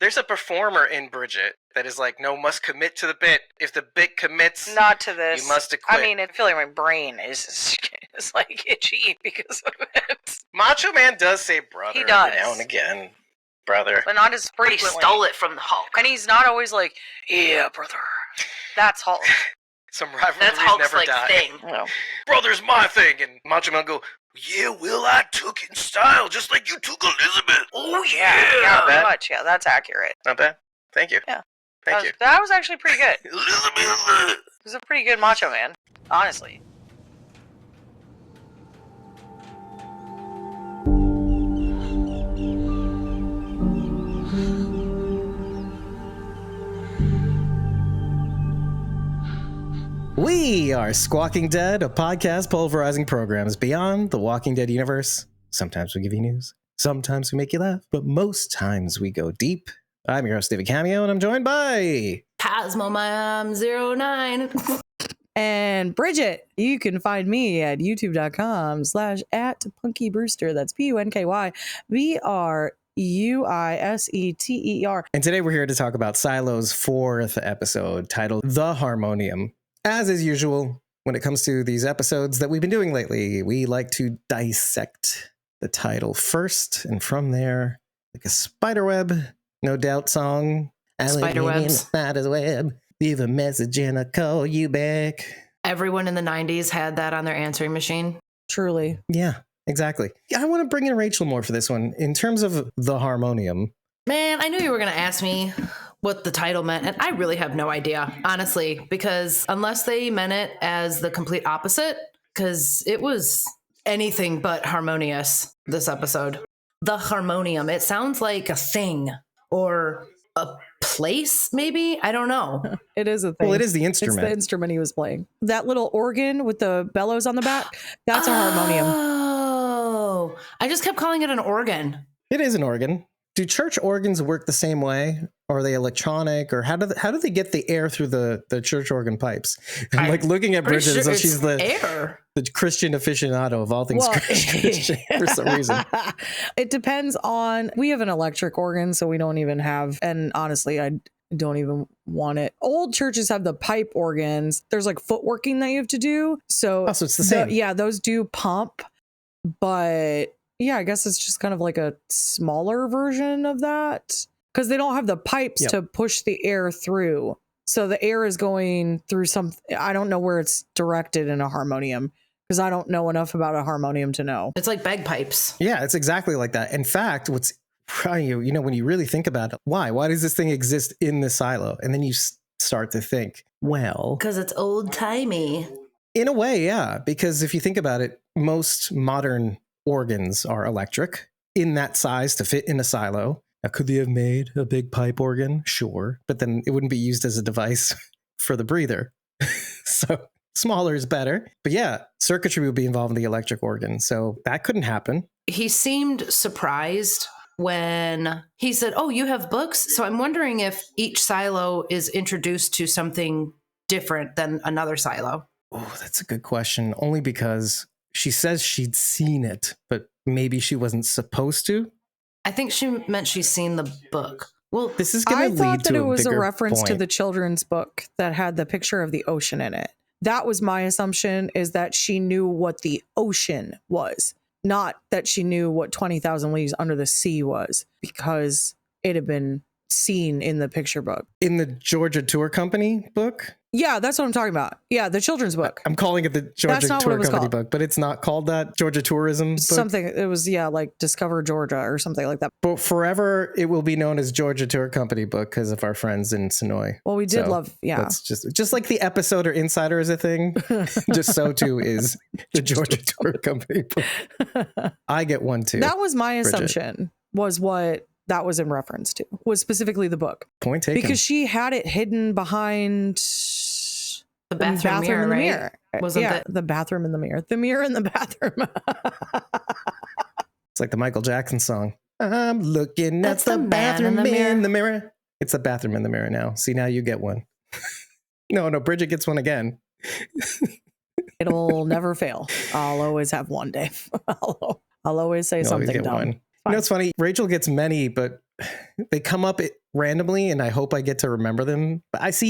There's a performer in Bridget that is like, no, must commit to the bit. If the bit commits, not to this. You must acquit. I mean, I feel like my brain is like itchy because of it. Macho Man does say brother He does. every now and again. Brother. But not as frequently. He stole it from the Hulk. And he's not always like, yeah, brother. That's Hulk. Some rivalries That's Hulk's never like die. thing. No. Brother's my thing. And Macho Man go, yeah, Will, I took in style, just like you took Elizabeth. Oh, yeah. Yeah, pretty much. Yeah, that's accurate. Not bad. Thank you. Yeah. Thank you. That was actually pretty good. Elizabeth. He was a pretty good Macho Man, honestly. We are Squawking Dead, a podcast pulverizing programs beyond the Walking Dead universe. Sometimes we give you news, sometimes we make you laugh, but most times we go deep. I'm your host, David Cameo, and I'm joined by... Cosmomom09. And Bridget. You can find me at youtube.com/@punkybrewster. That's PUNKYBRUISETER. And today we're here to talk about Silo's 4th episode, titled The Harmonium. As is usual, when it comes to these episodes that we've been doing lately, we like to dissect the title first, and from there, like a spiderweb, no doubt song. Spiderwebs. Spiderweb. Leave a message and I'll call you back. Everyone in the 90s had that on their answering machine. Truly. Yeah, exactly. I want to bring in Rachel more for this one. In terms of The Harmonium. Man, I knew you were going to ask me what the title meant, and I really have no idea, honestly, because unless they meant it as the complete opposite, because it was anything but harmonious, this episode. The Harmonium. It sounds like a thing or a place, maybe? I don't know. It is a thing. Well, it is the instrument. It's the instrument he was playing. That little organ with the bellows on the back, that's a harmonium. Oh, I just kept calling it an organ. It is an organ. Do church organs work the same way? Or are they electronic? Or how do they get the air through the church organ pipes? I'm like looking at Bridget as though she's the Christian aficionado of all things Christian for some reason. It depends on, we have an electric organ, so we don't even have, and honestly, I don't even want it. Old churches have the pipe organs. There's like footworking that you have to do. So it's the same. Yeah, those do pump, but yeah, I guess it's just kind of like a smaller version of that because they don't have the pipes to push the air through. So the air is going through I don't know where it's directed in a harmonium because I don't know enough about a harmonium to know. It's like bagpipes. Yeah, it's exactly like that. In fact, what's, when you really think about it, why does this thing exist in the silo? And then you start to think, well, because it's old timey. In a way, yeah, because if you think about it, most modern organs are electric in that size to fit in a silo. Now, could they have made a big pipe organ? Sure. But then it wouldn't be used as a device for the breather. So smaller is better. But yeah, circuitry would be involved in the electric organ. So that couldn't happen. He seemed surprised when he said, oh, you have books? So I'm wondering if each silo is introduced to something different than another silo. Oh, that's a good question. Only because she says she'd seen it, but maybe she wasn't supposed to. I think she meant she's seen the book. Well, this is going to lead to a bigger point. I thought that it was a reference to the children's book that had the picture of the ocean in it. That was my assumption, is that she knew what the ocean was, not that she knew what 20,000 Leagues Under the Sea was, because it had been seen in the picture book. In the Georgia Tour Company book? Yeah, that's what I'm talking about. Yeah, the children's book. I'm calling it the Georgia Tour Company book, but it's not called that. Georgia Tourism book? Something. It was, like Discover Georgia or something like that. But forever, it will be known as Georgia Tour Company book because of our friends in Sonoy. Well, we did love, That's just like the episode or Insider is a thing. Just so too is the Georgia Tour Company book. I get one too. That was my assumption, was what that was in reference to, was specifically the book. Point taken. Because she had it hidden behind the bathroom mirror, in the right? mirror. Wasn't the bathroom in the mirror. The mirror in the bathroom. It's like the Michael Jackson song. I'm looking at the bathroom in the mirror. It's the bathroom in the mirror now. See, now you get one. No, Bridget gets one again. It'll never fail. I'll always have one, Dave. I'll always say something dumb. One. You know, it's funny. Rachel gets many, but they come up randomly, and I hope I get to remember them. But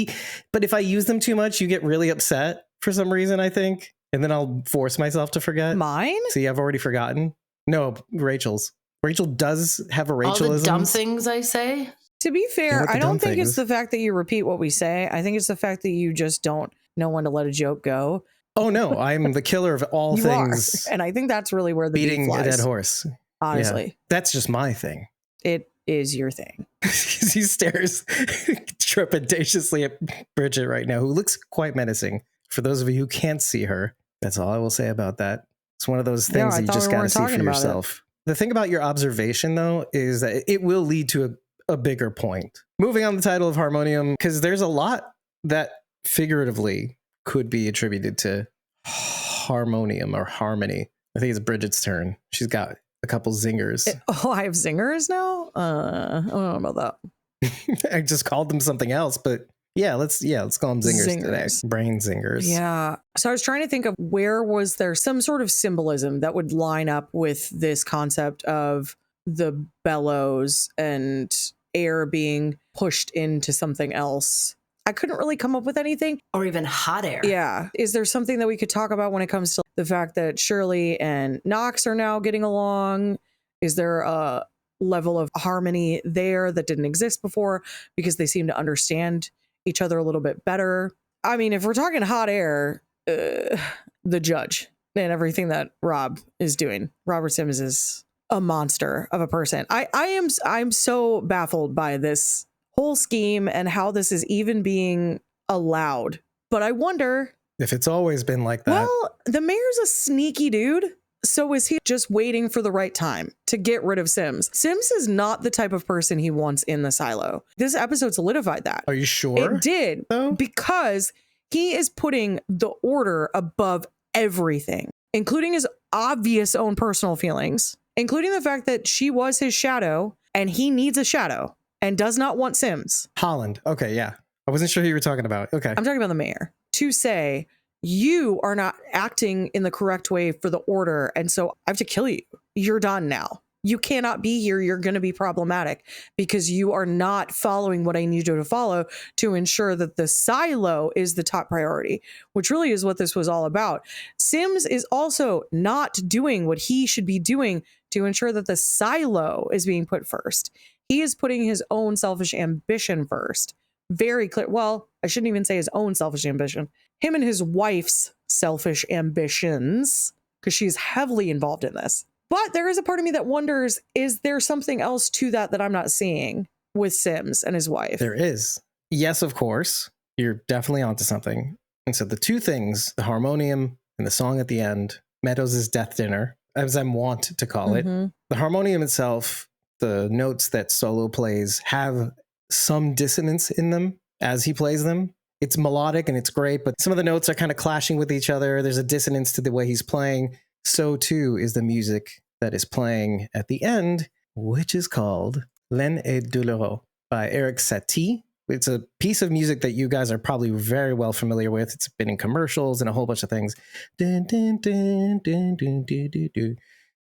but if I use them too much, you get really upset for some reason, I think. And then I'll force myself to forget. Mine? See, I've already forgotten. No, Rachel's. Rachel does have a Rachelism. All the dumb things I say. To be fair, I don't think it's the fact that you repeat what we say. I think it's the fact that you just don't know when to let a joke go. Oh, no. I'm the killer of all things. And I think that's really where the beating beat a flies. dead horse. Honestly. Yeah, that's just my thing. It is your thing. He stares trepidatiously at Bridget right now, who looks quite menacing. For those of you who can't see her, that's all I will say about that. It's one of those things that you just got to see for yourself. The thing about your observation, though, is that it will lead to a bigger point. Moving on the title of Harmonium, because there's a lot that figuratively could be attributed to harmonium or harmony. I think it's Bridget's turn. She's got a couple zingers. I have zingers now? I don't know about that. I just called them something else, but yeah, let's call them zingers today. Brain zingers. Yeah. So I was trying to think of where was there some sort of symbolism that would line up with this concept of the bellows and air being pushed into something else. I couldn't really come up with anything. Or even hot air. Yeah. Is there something that we could talk about when it comes to the fact that Shirley and Knox are now getting along? Is there a level of harmony there that didn't exist before because they seem to understand each other a little bit better? I mean, if we're talking hot air, the judge and everything that Rob is doing, Robert Sims is a monster of a person. I'm so baffled by this whole scheme and how this is even being allowed. But I wonder if it's always been like that. Well, the mayor's a sneaky dude. So is he just waiting for the right time to get rid of Sims? Sims is not the type of person he wants in the silo. This episode solidified that. Are you sure? It did, though? Because he is putting the order above everything, including his obvious own personal feelings, including the fact that she was his shadow and he needs a shadow and does not want Sims. Holland. Okay, yeah. I wasn't sure who you were talking about. Okay. I'm talking about the mayor. To say, you are not acting in the correct way for the order, and so I have to kill you. You're done now. You cannot be here. You're going to be problematic because you are not following what I need you to follow to ensure that the silo is the top priority, which really is what this was all about. Sims is also not doing what he should be doing to ensure that the silo is being put first. He is putting his own selfish ambition first. Very clear. Well, I shouldn't even say his own selfish ambition. Him and his wife's selfish ambitions, because she's heavily involved in this. But there is a part of me that wonders, is there something else to that I'm not seeing with Sims and his wife? There is. Yes, of course. You're definitely onto something. And so the two things, the harmonium and the song at the end, Meadows' death dinner, as I want to call it. The harmonium itself, the notes that Solo plays have some dissonance in them as he plays them. It's melodic and it's great, but some of the notes are kind of clashing with each other. There's a dissonance to the way he's playing. So too is the music that is playing at the end, which is called L'un est douloureux by Eric Satie. It's a piece of music that you guys are probably very well familiar with. It's been in commercials and a whole bunch of things. Dun, dun, dun, dun, dun, dun, dun, dun.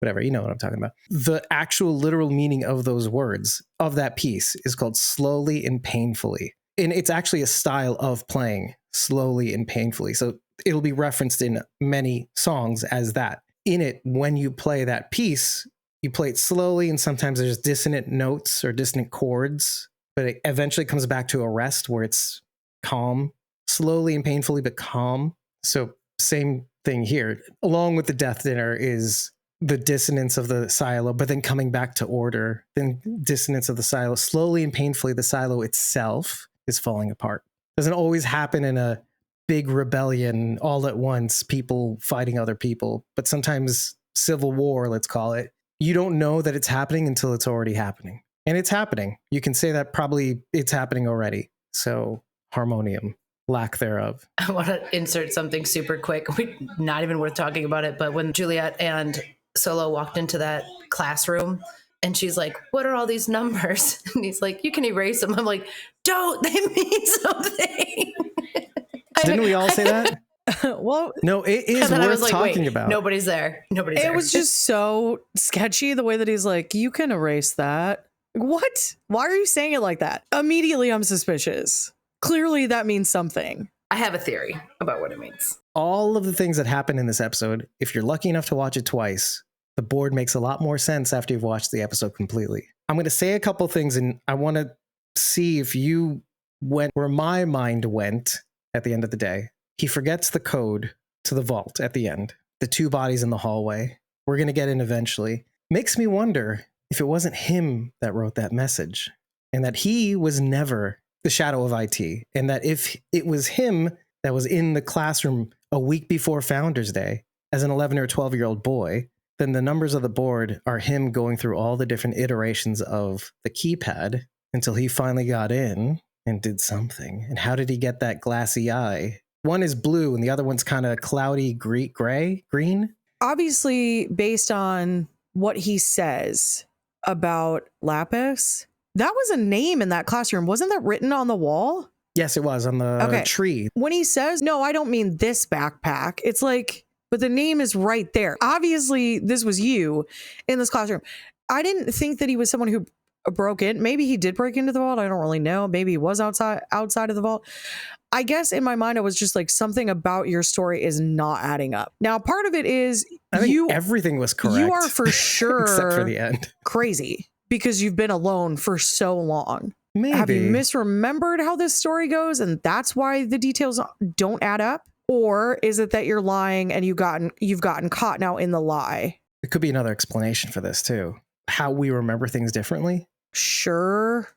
Whatever, you know what I'm talking about. The actual literal meaning of those words of that piece is called slowly and painfully. And it's actually a style of playing slowly and painfully. So it'll be referenced in many songs as that. In it, when you play that piece, you play it slowly, and sometimes there's dissonant notes or dissonant chords, but it eventually comes back to a rest where it's calm, slowly and painfully, but calm. So same thing here. Along with the death dinner is the dissonance of the silo, but then coming back to order, then dissonance of the silo. Slowly and painfully, the silo itself is falling apart. Doesn't always happen in a big rebellion all at once, people fighting other people, but sometimes civil war, let's call it. You don't know that it's happening until it's already happening. And it's happening. You can say that probably it's happening already. So harmonium, lack thereof. I want to insert something super quick. Not even worth talking about it, but when Juliet and Solo walked into that classroom and she's like, what are all these numbers? And he's like, you can erase them. I'm like, don't, they mean something. Didn't we all say that? Well, No, it is And then I was worth like, talking wait, about. nobody's there. Nobody's there. it was just so sketchy the way that he's like, you can erase that. What? Why are you saying it like that? Immediately, I'm suspicious. Clearly, that means something. I have a theory about what it means. All of the things that happen in this episode, if you're lucky enough to watch it twice, the board makes a lot more sense after you've watched the episode completely. I'm going to say a couple things, and I want to see if you went where my mind went at the end of the day. He forgets the code to the vault at the end. The two bodies in the hallway. We're going to get in eventually. Makes me wonder if it wasn't him that wrote that message, and that he was never the shadow of IT, and that if it was him that was in the classroom a week before Founders Day as an 11 or 12-year-old boy, then the numbers of the board are him going through all the different iterations of the keypad until he finally got in and did something. And how did he get that glassy eye? One is blue and the other one's kind of cloudy green. Obviously, based on what he says about Lapis, that was a name in that classroom. Wasn't that written on the wall? Yes, it was on the tree. When he says, no, I don't mean this backpack, it's like, but the name is right there. Obviously, this was you in this classroom. I didn't think that he was someone who broke in. Maybe he did break into the vault. I don't really know. Maybe he was outside of the vault. I guess in my mind, I was just like, something about your story is not adding up. Now, part of it is I think everything was correct. You are for sure except for the end. Crazy because you've been alone for so long. Maybe. Have you misremembered how this story goes and that's why the details don't add up? Or is it that you're lying and you've gotten caught now in the lie? It could be another explanation for this too. How we remember things differently. Sure.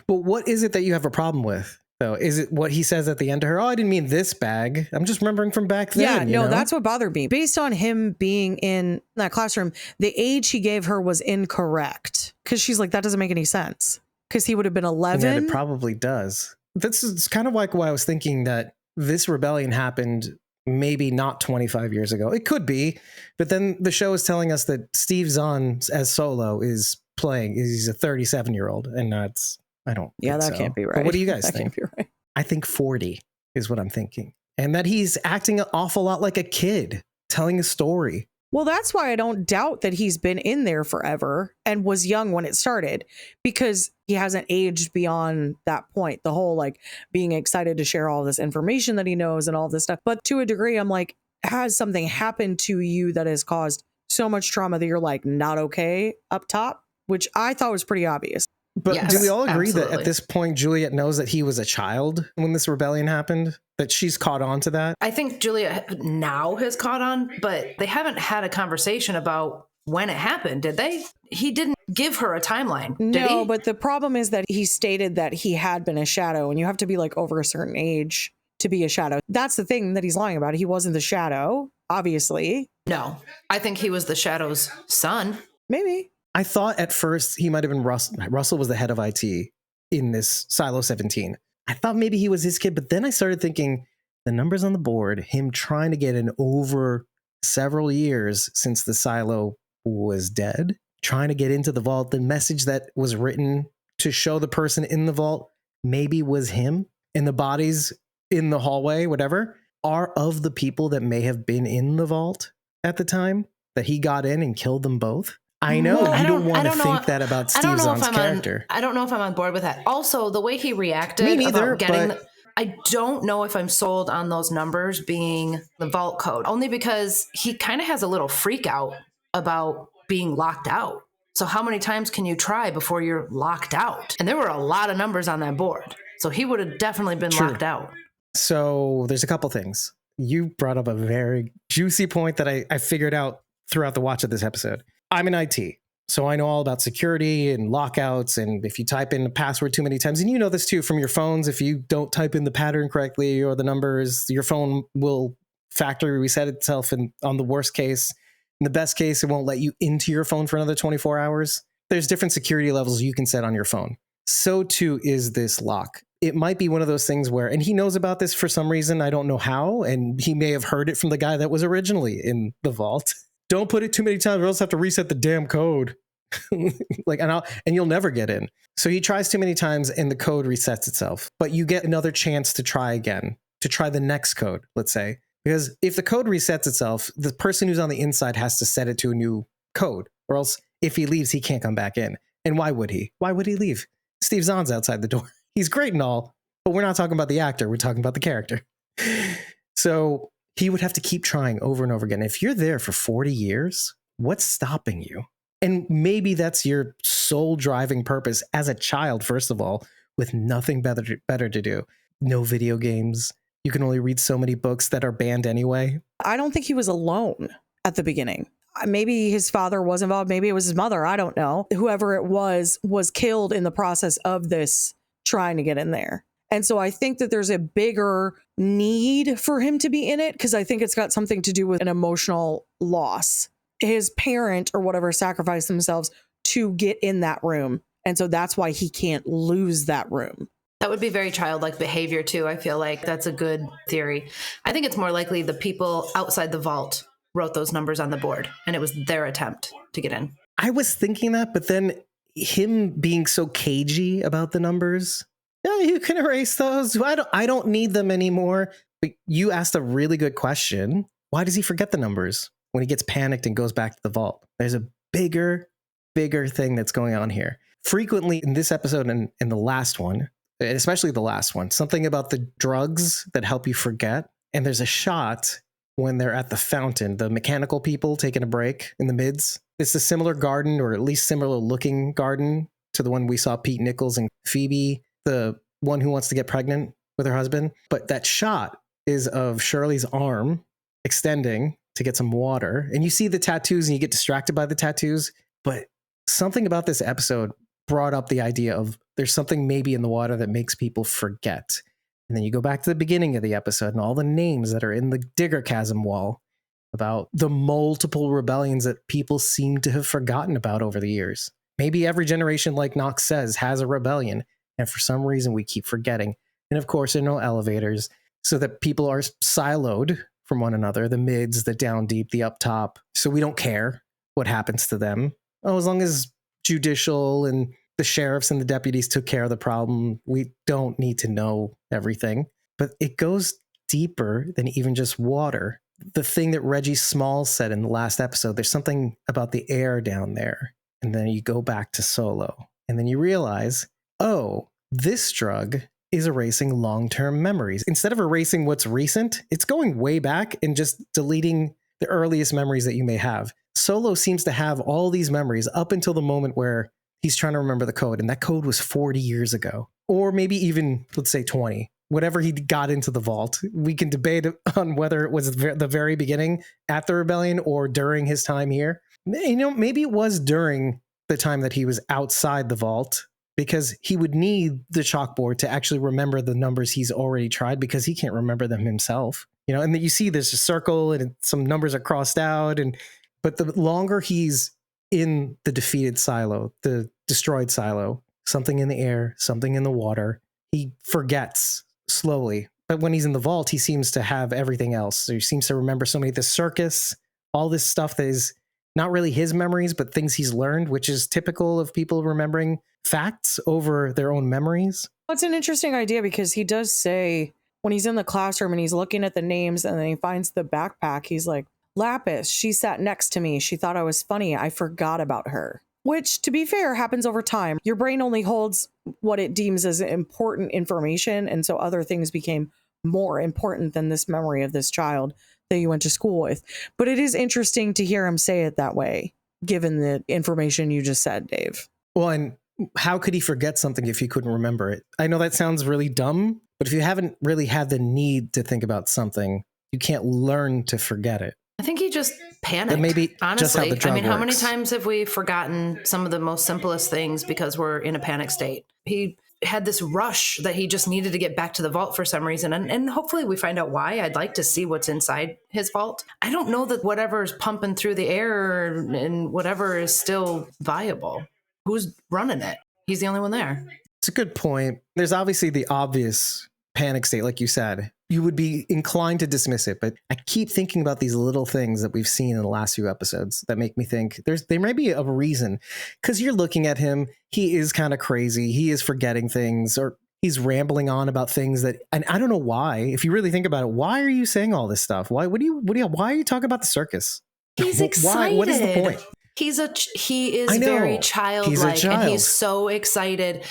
But what is it that you have a problem with? So is it what he says at the end to her? Oh, I didn't mean this bag. I'm just remembering from back then. Yeah, no, you know? that's what bothered me. Based on him being in that classroom, the age he gave her was incorrect. Because she's like, that doesn't make any sense. Because he would have been 11. And it probably does. This is kind of like why I was thinking that this rebellion happened maybe not 25 years ago. It could be. But then the show is telling us that Steve Zahn as Solo is playing. He's a 37-year-old. And that's... I don't. Yeah, that so. can't be right. But what do you guys that think? Can't be right. I think 40 is what I'm thinking. And that he's acting an awful lot like a kid telling a story. Well, that's why I don't doubt that he's been in there forever and was young when it started, because he hasn't aged beyond that point. The whole like being excited to share all this information that he knows and all this stuff. But to a degree, I'm like, has something happened to you that has caused so much trauma that you're like not okay up top, which I thought was pretty obvious. But Yes, do we all agree absolutely. that at this point, Juliet knows that he was a child when this rebellion happened? That she's caught on to that? I think Julia now has caught on, but they haven't had a conversation about when it happened, did they? He didn't give her a timeline, did he? No, but the problem is that he stated that he had been a shadow, and you have to be like over a certain age to be a shadow. That's the thing that he's lying about. He wasn't the shadow, obviously. No, I think he was the Shadow's son. Maybe. I thought at first he might have been Russell. Russell was the head of IT in this Silo 17. I thought maybe he was his kid, but then I started thinking the numbers on the board, him trying to get in over several years since the Silo was dead, trying to get into the vault, the message that was written to show the person in the vault maybe was him, and the bodies in the hallway, whatever, are of the people that may have been in the vault at the time that he got in and killed them both. I know Well, you don't want to know. think that about Steve Zahn's character. I don't know if I'm on board with that. Also, the way he reacted Me neither, about getting but... I don't know if I'm sold on those numbers being the vault code, only because he kind of has a little freak out about being locked out. So how many times can you try before you're locked out? And there were a lot of numbers on that board. So he would have definitely been True. locked out. So there's a couple things. You brought up a very juicy point that I figured out throughout the watch of this episode. I'm in IT, so I know all about security and lockouts, and if you type in a password too many times, and you know this too from your phones, if you don't type in the pattern correctly or the numbers, your phone will factory reset itself, and on the worst case, in the best case, it won't let you into your phone for another 24 hours. There's different security levels you can set on your phone. So too is this lock. It might be one of those things where, and he knows about this for some reason, I don't know how, and he may have heard it from the guy that was originally in the vault. Don't put it too many times or else have to reset the damn code. and you'll never get in. So he tries too many times and the code resets itself. But you get another chance to try again, to try the next code, let's say. Because if the code resets itself, the person who's on the inside has to set it to a new code, or else if he leaves, he can't come back in. And why would he? Why would he leave? Steve Zahn's outside the door. He's great and all, but we're not talking about the actor. We're talking about the character. So he would have to keep trying over and over again. If you're there for 40 years, what's stopping you? And maybe that's your sole driving purpose as a child, first of all, with nothing better to do. No video games. You can only read so many books that are banned anyway. I don't think he was alone at the beginning. Maybe his father was involved. Maybe it was his mother. I don't know. Whoever it was killed in the process of this trying to get in there. And so I think that there's a bigger need for him to be in it because I think it's got something to do with an emotional loss. His parent or whatever sacrificed themselves to get in that room. And so that's why he can't lose that room. That would be very childlike behavior, too. I feel like that's a good theory. I think it's more likely the people outside the vault wrote those numbers on the board, and it was their attempt to get in. I was thinking that, but then him being so cagey about the numbers, yeah, you can erase those. I don't need them anymore. But you asked a really good question. Why does he forget the numbers when he gets panicked and goes back to the vault? There's a bigger thing that's going on here. Frequently in this episode and in the last one, especially the last one, something about the drugs that help you forget. And there's a shot when they're at the fountain, the mechanical people taking a break in the mids. It's a similar garden, or at least similar looking garden to the one we saw Pete Nichols and Phoebe, the one who wants to get pregnant with her husband. But that shot is of Shirley's arm extending to get some water. And you see the tattoos and you get distracted by the tattoos. But something about this episode brought up the idea of there's something maybe in the water that makes people forget. And then you go back to the beginning of the episode and all the names that are in the Digger Chasm wall about the multiple rebellions that people seem to have forgotten about over the years. Maybe every generation, like Knox says, has a rebellion. And for some reason, we keep forgetting. And of course, there are no elevators, so that people are siloed from one another, the mids, the down deep, the up top. So we don't care what happens to them. Oh, as long as judicial and the sheriffs and the deputies took care of the problem, we don't need to know everything. But it goes deeper than even just water. The thing that Reggie Smalls said in the last episode, there's something about the air down there. And then you go back to Solo. And then you realize, oh, this drug is erasing long-term memories. Instead of erasing what's recent, it's going way back and just deleting the earliest memories that you may have. Solo seems to have all these memories up until the moment where he's trying to remember the code. And that code was 40 years ago, or maybe even, let's say 20, whatever he got into the vault. We can debate on whether it was the very beginning at the rebellion or during his time here. You know, maybe it was during the time that he was outside the vault, because he would need the chalkboard to actually remember the numbers he's already tried, because he can't remember them himself. You know, and then you see there's a circle and some numbers are crossed out. But the longer he's in the defeated silo, the destroyed silo, something in the air, something in the water, he forgets slowly. But when he's in the vault, he seems to have everything else. So he seems to remember so many, the circus, all this stuff that is not really his memories, but things he's learned, which is typical of people remembering facts over their own memories. Well, it's an interesting idea because he does say when he's in the classroom and he's looking at the names and then he finds the backpack, he's like, Lapis, she sat next to me. She thought I was funny. I forgot about her. Which, to be fair, happens over time. Your brain only holds what it deems as important information. And so other things became more important than this memory of this child that you went to school with. But it is interesting to hear him say it that way, given the information you just said, Dave. Well, and how could he forget something if he couldn't remember it? I know that sounds really dumb, but if you haven't really had the need to think about something, you can't learn to forget it. I think he just panicked. That maybe honestly. just how the drug how many works. times have we forgotten some of the most simplest things because we're in a panic state? He had this rush that he just needed to get back to the vault for some reason. And hopefully we find out why. I'd like to see what's inside his vault. I don't know that whatever's pumping through the air and whatever is still viable. Who's running it? He's the only one there. It's a good point. There's obviously the obvious panic state, like you said. You would be inclined to dismiss it, but I keep thinking about these little things that we've seen in the last few episodes that make me think there may be a reason. Because you're looking at him, he is kind of crazy. He is forgetting things, or he's rambling on about things that, and I don't know why. If you really think about it, why are you saying all this stuff? Why? Why are you talking about the circus? He's Why? excited. What is the point? He is I know. very He's a childlike, and child. he's so excited.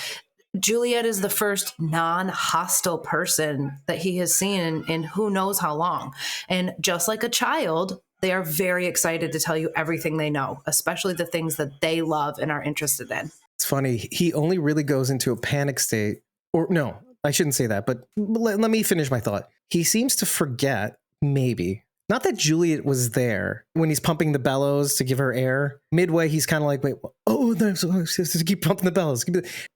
Juliet is the first non-hostile person that he has seen in who knows how long. And just like a child, they are very excited to tell you everything they know, especially the things that they love and are interested in. It's funny. He only really goes into a panic state, or no, I shouldn't say that, but let me finish my thought. He seems to forget, maybe, not that Juliet was there when he's pumping the bellows to give her air. Midway, he's kind of like, wait, oh, no, to keep pumping the bellows.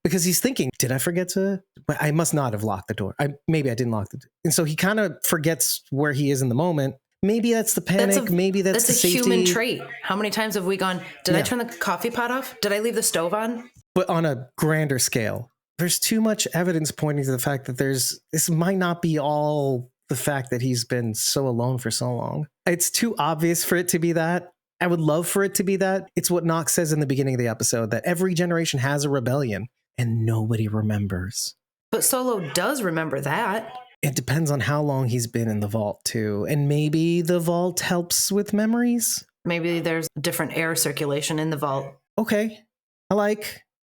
Because he's thinking, did I forget to? I must not have locked the door. Maybe I didn't lock the door. And so he kind of forgets where he is in the moment. Maybe that's the panic. Maybe that's the safety. That's a human trait. How many times have we gone, did I turn the coffee pot off? Did I leave the stove on? But on a grander scale, there's too much evidence pointing to the fact that this might not be all the fact that he's been so alone for so long. It's too obvious for it to be that. I would love for it to be that. It's what Knox says in the beginning of the episode, that every generation has a rebellion and nobody remembers. But Solo does remember that. It depends on how long he's been in the vault too. And maybe the vault helps with memories. Maybe there's different air circulation in the vault. Okay.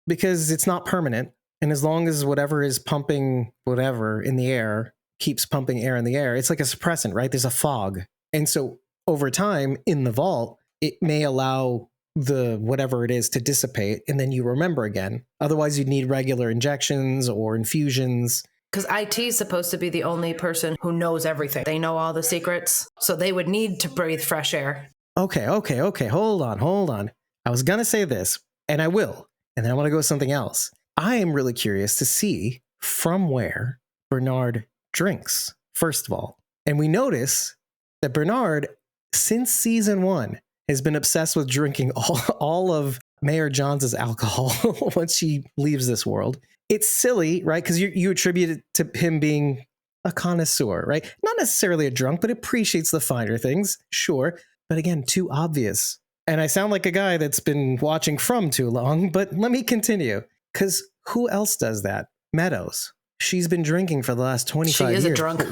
Because it's not permanent. And as long as whatever is pumping whatever in the air keeps pumping air in the air, it's like a suppressant, right? There's a fog. And so over time in the vault, it may allow the whatever it is to dissipate, and then you remember again. Otherwise, you'd need regular injections or infusions. Because IT is supposed to be the only person who knows everything. They know all the secrets, so they would need to breathe fresh air. Okay. Hold on. I was going to say this, and I will. And then I want to go with something else. I am really curious to see from where Bernard drinks, first of all. And we notice that Bernard, since season 1, has been obsessed with drinking all of Mayor Johns' alcohol once she leaves this world. It's silly, right? Because you attribute it to him being a connoisseur, right? Not necessarily a drunk, but appreciates the finer things, sure. But again, too obvious. And I sound like a guy that's been watching From too long, but let me continue. Because who else does that? Meadows. She's been drinking for the last 25 years. She is a drunk.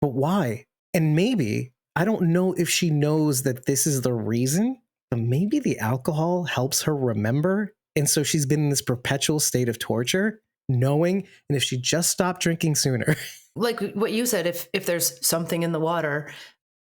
But why? And maybe, I don't know if she knows that this is the reason, but maybe the alcohol helps her remember. And so she's been in this perpetual state of torture, knowing, and if she just stopped drinking sooner. Like what you said, if there's something in the water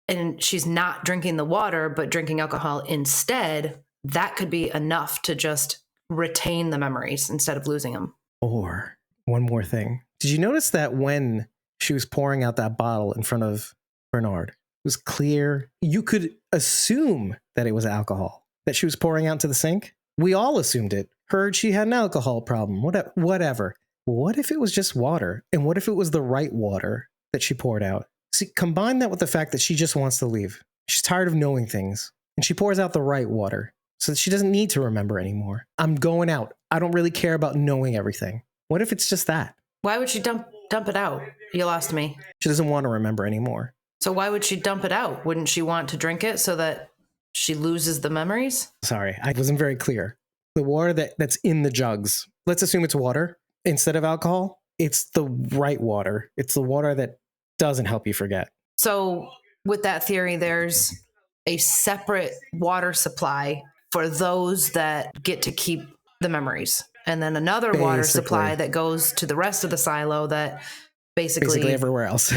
and she's not drinking the water, but drinking alcohol instead, that could be enough to just retain the memories instead of losing them. Or one more thing. Did you notice that when she was pouring out that bottle in front of Bernard, it was clear? You could assume that it was alcohol that she was pouring out into the sink. We all assumed it. Heard she had an alcohol problem, whatever. What if it was just water? And what if it was the right water that she poured out? See, combine that with the fact that she just wants to leave. She's tired of knowing things. And she pours out the right water so that she doesn't need to remember anymore. I'm going out. I don't really care about knowing everything. What if it's just that? Why would she dump it out? You lost me. She doesn't want to remember anymore. So why would she dump it out? Wouldn't she want to drink it so that she loses the memories? Sorry, I wasn't very clear. The water that's in the jugs, let's assume it's water instead of alcohol. It's the right water. It's the water that doesn't help you forget. So with that theory, there's a separate water supply for those that get to keep the memories. And then another water supply that goes to the rest of the silo that basically everywhere else.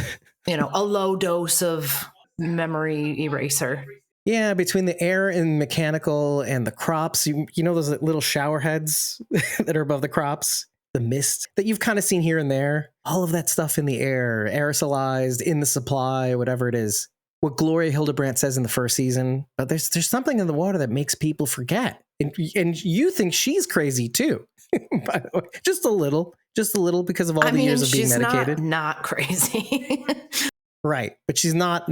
A low dose of memory eraser. Yeah, between the air and mechanical and the crops, you know those little shower heads that are above the crops, the mist that you've kind of seen here and there, all of that stuff in the air, aerosolized, in the supply, whatever it is. What Gloria Hildebrandt says in the first season, but there's something in the water that makes people forget. And you think she's crazy too, by the way. Just a little because of all the years of being medicated. She's not crazy. Right, but she's not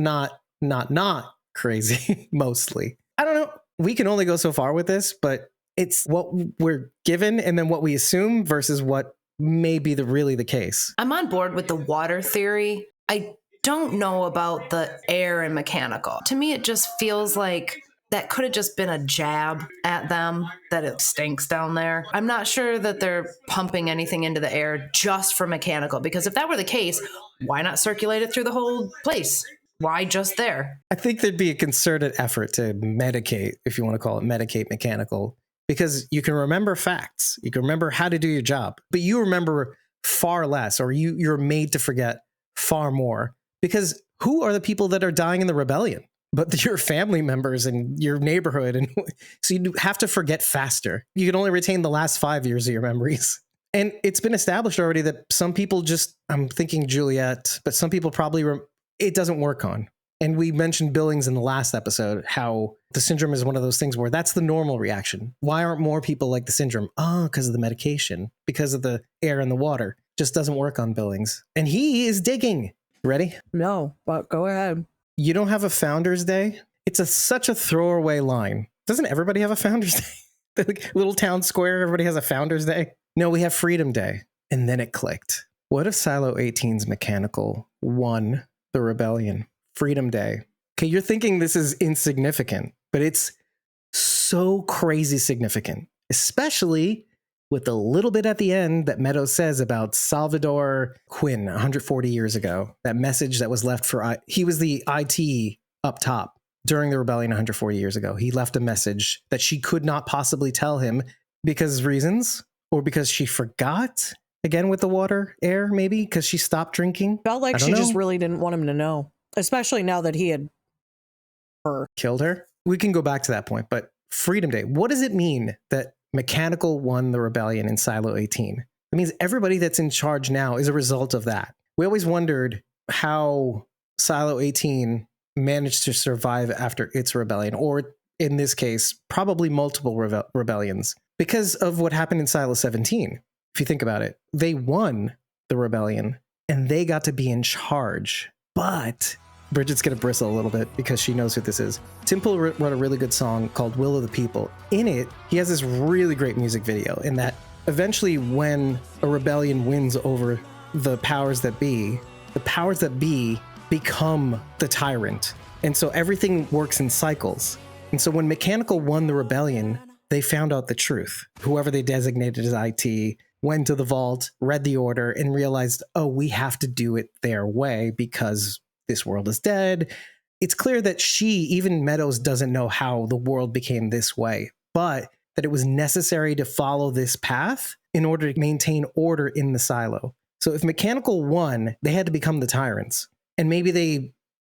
crazy, mostly. I don't know. We can only go so far with this, but it's what we're given and then what we assume versus what may be really the case. I'm on board with the water theory. I don't know about the air and mechanical. To me, it just feels like that could have just been a jab at them, that it stinks down there. I'm not sure that they're pumping anything into the air just for mechanical, because if that were the case, why not circulate it through the whole place? Why just there? I think there'd be a concerted effort to medicate, if you want to call it medicate mechanical, because you can remember facts. You can remember how to do your job, but you remember far less, or you're made to forget far more, because who are the people that are dying in the rebellion? But your family members and your neighborhood. And so you have to forget faster. You can only retain the last 5 years of your memories. And it's been established already that some people just, I'm thinking Juliet, but some people probably, it doesn't work on. And we mentioned Billings in the last episode, how the syndrome is one of those things where that's the normal reaction. Why aren't more people like the syndrome? Oh, because of the medication, because of the air and the water. Just doesn't work on Billings. And he is digging. Ready? No, but go ahead. You don't have a Founders Day? It's such a throwaway line. Doesn't everybody have a Founders Day? Like little town square, everybody has a Founders Day? No, we have Freedom Day. And then it clicked. What if Silo 18's mechanical won the rebellion? Freedom Day. Okay, you're thinking this is insignificant, but it's so crazy significant, especially with the little bit at the end that Meadows says about Salvador Quinn 140 years ago. That message that was left for, he was the IT up top during the rebellion 140 years ago. He left a message that she could not possibly tell him because reasons, or because she forgot, again with the water, air, maybe, because she stopped drinking. Felt like she just really didn't want him to know, especially now that he had killed her. We can go back to that point, but Freedom Day, what does it mean that mechanical won the rebellion in Silo 18? It means everybody that's in charge now is a result of that. We always wondered how Silo 18 managed to survive after its rebellion, or in this case, probably multiple rebellions, because of what happened in Silo 17. If you think about it, they won the rebellion and they got to be in charge. But Bridget's going to bristle a little bit because she knows who this is. Tim Pool wrote a really good song called Will of the People. In it, he has this really great music video in that eventually when a rebellion wins over the powers that be become the tyrant. And so everything works in cycles. And so when Mechanical won the rebellion, they found out the truth. Whoever they designated as IT went to the vault, read the order, and realized, oh, we have to do it their way because this world is dead. It's clear that even Meadows doesn't know how the world became this way, but that it was necessary to follow this path in order to maintain order in the silo. So if Mechanical won, they had to become the tyrants. And maybe they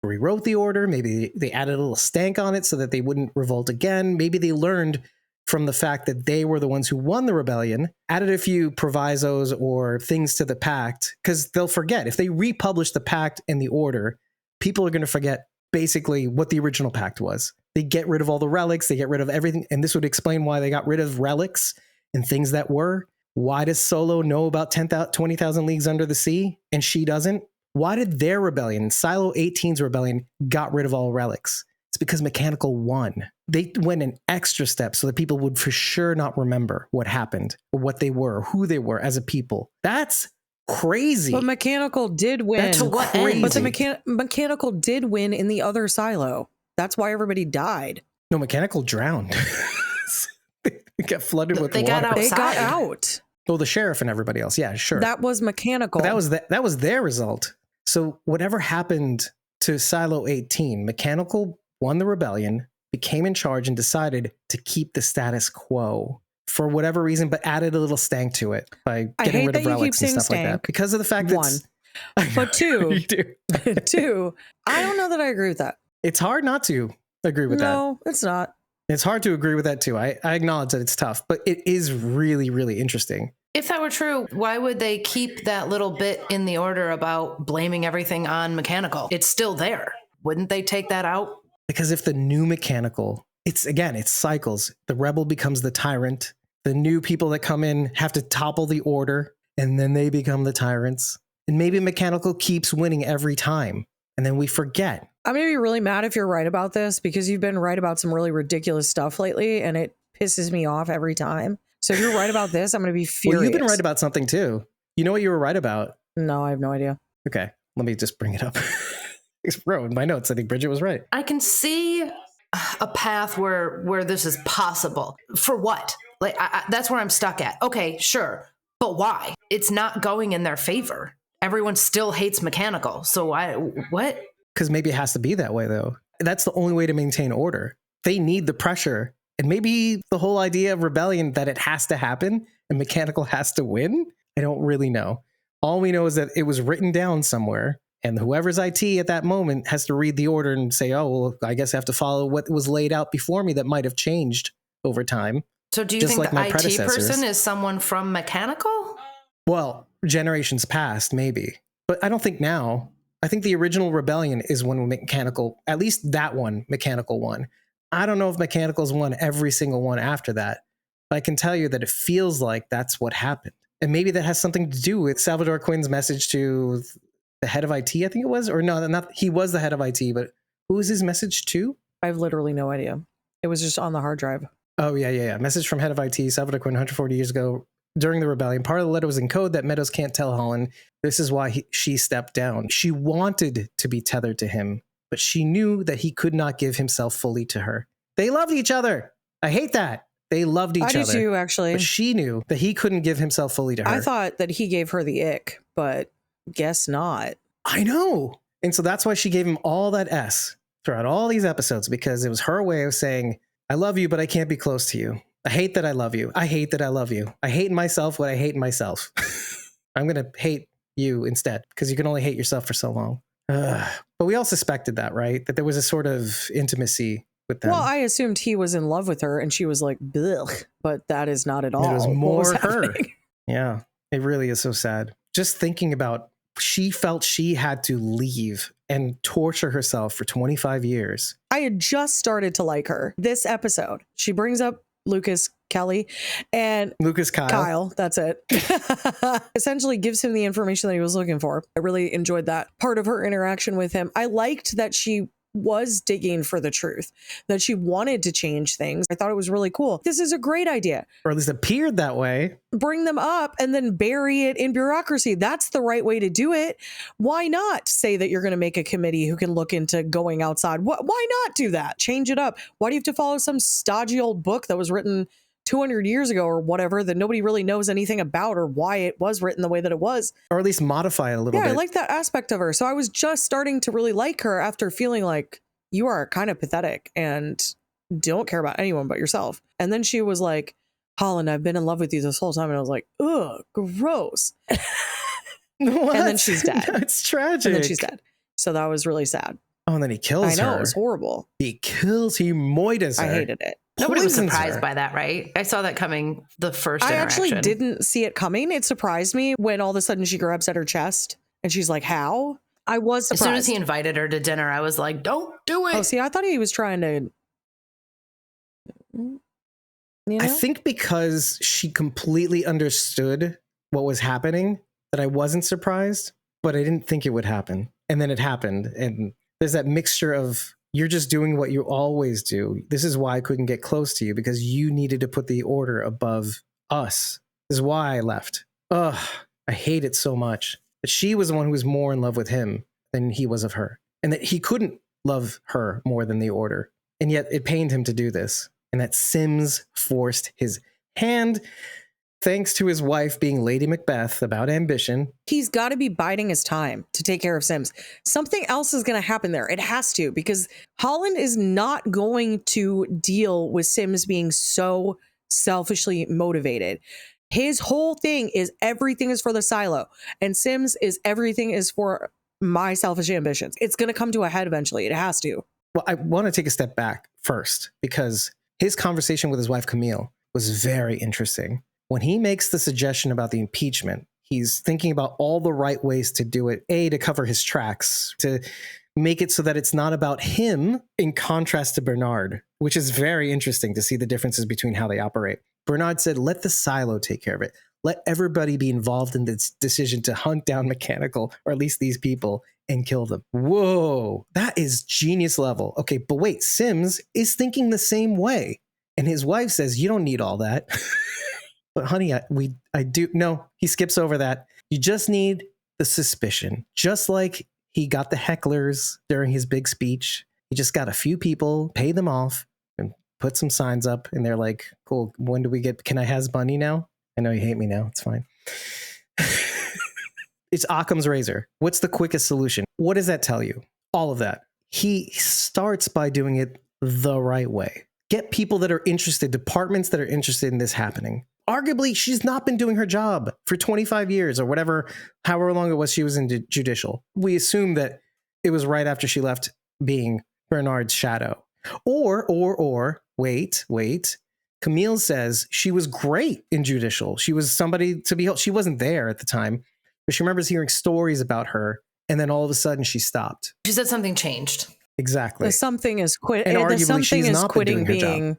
rewrote the order, maybe they added a little stank on it so that they wouldn't revolt again. Maybe they learned from the fact that they were the ones who won the rebellion, added a few provisos or things to the pact, because they'll forget. If they republish the pact and the order, people are going to forget basically what the original pact was. They get rid of all the relics, they get rid of everything, and this would explain why they got rid of relics and things that were. Why does Solo know about 20,000 Leagues Under the Sea and she doesn't? Why did their rebellion, Silo 18's rebellion, got rid of all relics? It's because Mechanical won. They went an extra step so that people would for sure not remember what happened or what they were, who they were as a people. That's crazy. But Mechanical did win. That's what end? But the Mechanical did win in the other silo. That's why everybody died. No, Mechanical drowned. They got flooded with water. They got out. Oh, the sheriff and everybody else. Yeah, sure. That was Mechanical. But that was their result. So whatever happened to Silo 18, Mechanical won the rebellion, became in charge, and decided to keep the status quo for whatever reason, but added a little stank to it by getting rid of relics and stuff like that. Because of the fact that one, but two, two, I don't know that I agree with that. It's hard not to agree with that. No, it's not. It's hard to agree with that too. I acknowledge that it's tough, but it is really, really interesting. If that were true, why would they keep that little bit in the order about blaming everything on Mechanical? It's still there. Wouldn't they take that out? Because if the new Mechanical, it's cycles. The rebel becomes the tyrant. The new people that come in have to topple the order, and then they become the tyrants. And maybe Mechanical keeps winning every time, and then we forget. I'm going to be really mad if you're right about this, because you've been right about some really ridiculous stuff lately, and it pisses me off every time. So if you're right about this, I'm going to be furious. Well, you've been right about something too. You know what you were right about? No, I have no idea. Okay, let me just bring it up. It's wrote in my notes. I think Bridget was right. I can see a path where this is possible. For what? Like that's where I'm stuck at. Okay, sure, but why? It's not going in their favor. Everyone still hates mechanical. So why? What? Because maybe it has to be that way, though. That's the only way to maintain order. They need the pressure. And maybe the whole idea of rebellion, that it has to happen and mechanical has to win. I don't really know. All we know is that it was written down somewhere, and whoever's IT at that moment has to read the order and say, oh, well, I guess I have to follow what was laid out before me that might have changed over time. So do you Just think like the my IT predecessors. person is someone from mechanical? Well, generations past, maybe. But I don't think now. I think the original rebellion is one mechanical, at least that one, mechanical one. I don't know if mechanicals won every single one after that. But I can tell you that it feels like that's what happened. And maybe that has something to do with Salvador Quinn's message to the head of IT, I think it was. Or no, not he was the head of IT, but who was his message to? I have literally no idea. It was just on the hard drive. Oh, yeah. Message from head of IT, Salvador Quinn, 140 years ago. During the rebellion, part of the letter was in code that Meadows can't tell Holland. This is why she stepped down. She wanted to be tethered to him, but she knew that he could not give himself fully to her. They loved each other. I hate that. They loved each other. I do too, actually. But she knew that he couldn't give himself fully to her. I thought that he gave her the ick, but guess not. I know. And so that's why she gave him all that S throughout all these episodes, because it was her way of saying, I love you, but I can't be close to you. I hate that I love you. I hate that I love you. I hate myself what I hate myself. I'm going to hate you instead, because you can only hate yourself for so long. But we all suspected that, right? That there was a sort of intimacy with them. Well, I assumed he was in love with her and she was like, blech, but that is not at all. It was what more was her. happening. Yeah, it really is so sad. Just thinking about, she felt she had to leave and torture herself for 25 years. I had just started to like her. This episode, she brings up Lucas Kelly and Lucas Kyle, that's it. Essentially gives him the information that he was looking for. I really enjoyed that part of her interaction with him. I liked that she was digging for the truth, that she wanted to change things. I thought it was really cool. This is a great idea. Or at least appeared that way. Bring them up and then bury it in bureaucracy. That's the right way to do it. Why not say that you're going to make a committee who can look into going outside? Why not do that? Change it up. Why do you have to follow some stodgy old book that was written 200 years ago or whatever that nobody really knows anything about or why it was written the way that it was? Or at least modify it a little bit. Yeah, I like that aspect of her. So I was just starting to really like her after feeling like, you are kind of pathetic and don't care about anyone but yourself. And then she was like, Holland, I've been in love with you this whole time. And I was like, ugh, gross. What? And then she's dead. It's tragic. And then she's dead. So that was really sad. Oh, and then he kills her. I know, it was horrible. He moitas her. I hated it. Nobody was Poisons surprised her. by that, right? I saw that coming the first I interaction. actually didn't see it coming. It surprised me when all of a sudden she grabs at her chest and she's like, how? I was surprised. As soon as he invited her to dinner, I was like, don't do it. Oh, see, I thought he was trying to... You know? I think because she completely understood what was happening, that I wasn't surprised, but I didn't think it would happen. And then it happened. And there's that mixture of, you're just doing what you always do. This is why I couldn't get close to you, because you needed to put the order above us. This is why I left. Ugh, I hate it so much. But she was the one who was more in love with him than he was of her. And that he couldn't love her more than the order. And yet it pained him to do this. And that Sims forced his hand, thanks to his wife being Lady Macbeth about ambition. He's got to be biding his time to take care of Sims. Something else is going to happen there. It has to, because Holland is not going to deal with Sims being so selfishly motivated. His whole thing is everything is for the silo, and Sims is everything is for my selfish ambitions. It's going to come to a head eventually. It has to. Well, I want to take a step back first, because his conversation with his wife, Camille, was very interesting. When he makes the suggestion about the impeachment, he's thinking about all the right ways to do it. A, to cover his tracks, to make it so that it's not about him, in contrast to Bernard, which is very interesting to see the differences between how they operate. Bernard said, let the silo take care of it. Let everybody be involved in this decision to hunt down Mechanical, or at least these people, and kill them. Whoa, that is genius level. Okay, but wait, Sims is thinking the same way. And his wife says, you don't need all that. But honey, I do. No, he skips over that. You just need the suspicion. Just like he got the hecklers during his big speech. He just got a few people, paid them off, and put some signs up. And they're like, cool, when do we get, can I has bunny now? I know you hate me now. It's fine. It's Occam's razor. What's the quickest solution? What does that tell you? All of that. He starts by doing it the right way. Get people that are interested, departments that are interested in this happening. Arguably, she's not been doing her job for 25 years or whatever, however long it was she was in judicial. We assume that it was right after she left being Bernard's shadow. Or, wait. Camille says she was great in judicial. She was somebody to behold. She wasn't there at the time, but she remembers hearing stories about her. And then all of a sudden she stopped. She said something changed. Exactly. The something is And arguably she's not been doing her being job.